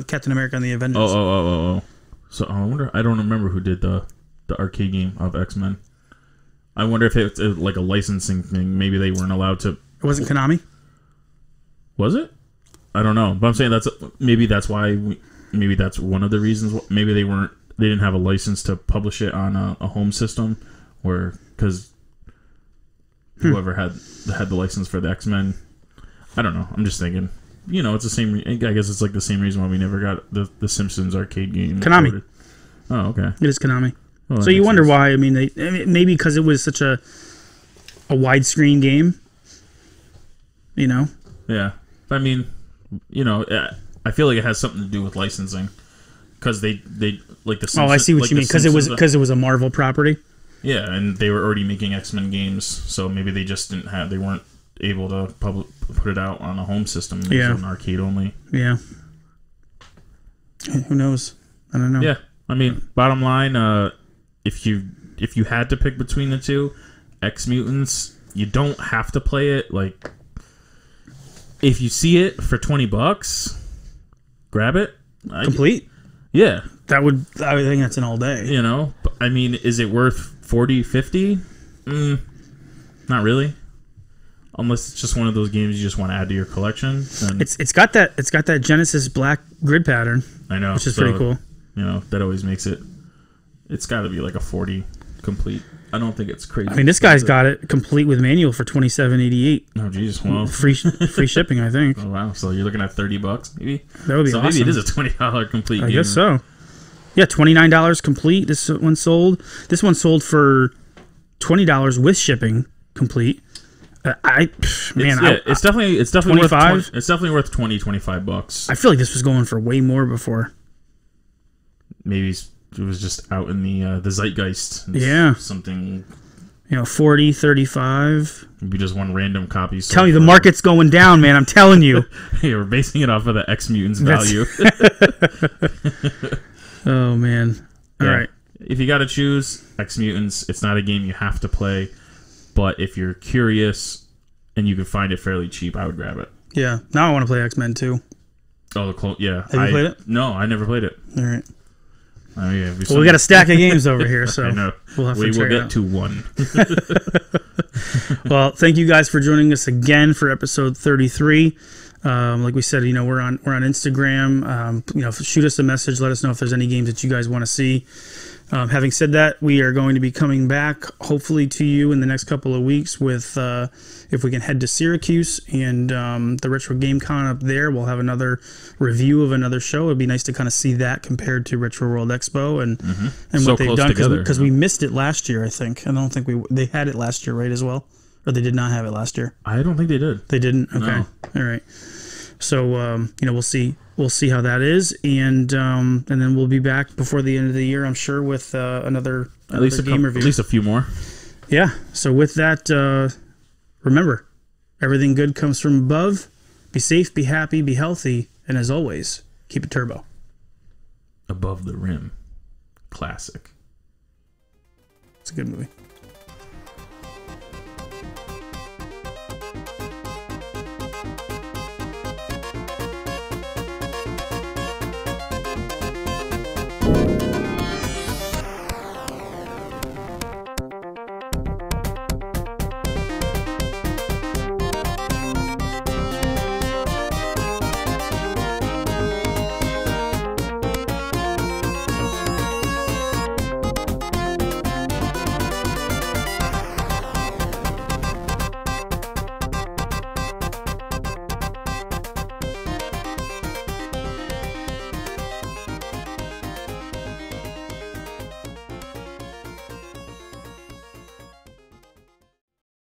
A: Captain America and the Avengers.
C: Oh. So I don't remember who did the arcade game of X-Men. I wonder if it's like a licensing thing. Maybe they weren't allowed to.
A: It wasn't Konami?
C: Was it? I don't know. But I'm saying maybe that's one of the reasons. Maybe they didn't have a license to publish it on a home system, because whoever had the license for the X-Men. I don't know. I'm just thinking. It's the same. I guess it's like the same reason why we never got the Simpsons arcade game.
A: Konami.
C: Recorded. Oh, okay.
A: It is Konami.
C: Well,
A: so you wonder why? Maybe because it was such a widescreen game.
C: Yeah. I feel like it has something to do with licensing, because they like the Simpsons.
A: Oh, I see what you mean. Because it was a Marvel property.
C: Yeah, and they were already making X-Men games, so maybe they just they weren't able to put it out on a home system.
A: Yeah,
C: an arcade only.
A: Yeah. Who knows? I don't know.
C: Yeah, bottom line, if you had to pick between the two, Ex Mutants, you don't have to play it. Like, if you see it for $20, grab it.
A: Complete?
C: Yeah.
A: I would think that's an all day.
C: Is it worth 40, 50? Not really. Unless it's just one of those games you just want to add to your collection. Then
A: it's got that Genesis black grid pattern.
C: I know.
A: Which is pretty cool.
C: That always makes it. It's got to be like a 40 complete. I don't think it's crazy.
A: This guy's got it complete with manual for $27.88.
C: Oh, geez. Well,
A: free shipping, I think.
C: Oh, wow. So you're looking at $30, maybe?
A: That would be awesome.
C: Maybe it is a $20 complete game.
A: I guess so. Yeah, $29 complete. This one sold. This one sold for $20 with shipping complete.
C: It's definitely worth $25. It's definitely worth $25.
A: I feel like this was going for way more before.
C: Maybe it was just out in the zeitgeist.
A: Yeah.
C: Something.
A: 40, 35.
C: Maybe just one random copy.
A: Tell you the market's going down, man. I'm telling you.
C: Hey, we're basing it off of the Ex Mutants value.
A: Oh, man. All right.
C: If you got to choose Ex Mutants, it's not a game you have to play. But if you're curious and you can find it fairly cheap, I would grab it.
A: Yeah. Now I want to play X-Men 2.
C: Oh, yeah.
A: Have you played it?
C: No, I never played it.
A: All right.
C: Well,
A: we got a stack of games over here, so
C: I know. We will get to one.
A: Well, thank you guys for joining us again for episode 33. Like we said, we're on Instagram. Shoot us a message. Let us know if there's any games that you guys want to see. Having said that, we are going to be coming back, hopefully, to you in the next couple of weeks with, if we can head to Syracuse and the Retro Game Con up there, we'll have another review of another show. It'd be nice to kind of see that compared to Retro World Expo and what they've done, because we missed it last year, I think. I don't think they had it last year, right, as well? Or they did not have it last year?
C: I don't think they did.
A: They didn't? Okay.
C: No.
A: All right. So, we'll see. We'll see how that is, and then we'll be back before the end of the year, I'm sure, with another game review.
C: At least a few more.
A: Yeah. So with that, remember, everything good comes from above. Be safe, be happy, be healthy, and as always, keep it turbo.
C: Above the Rim. Classic.
A: It's a good movie.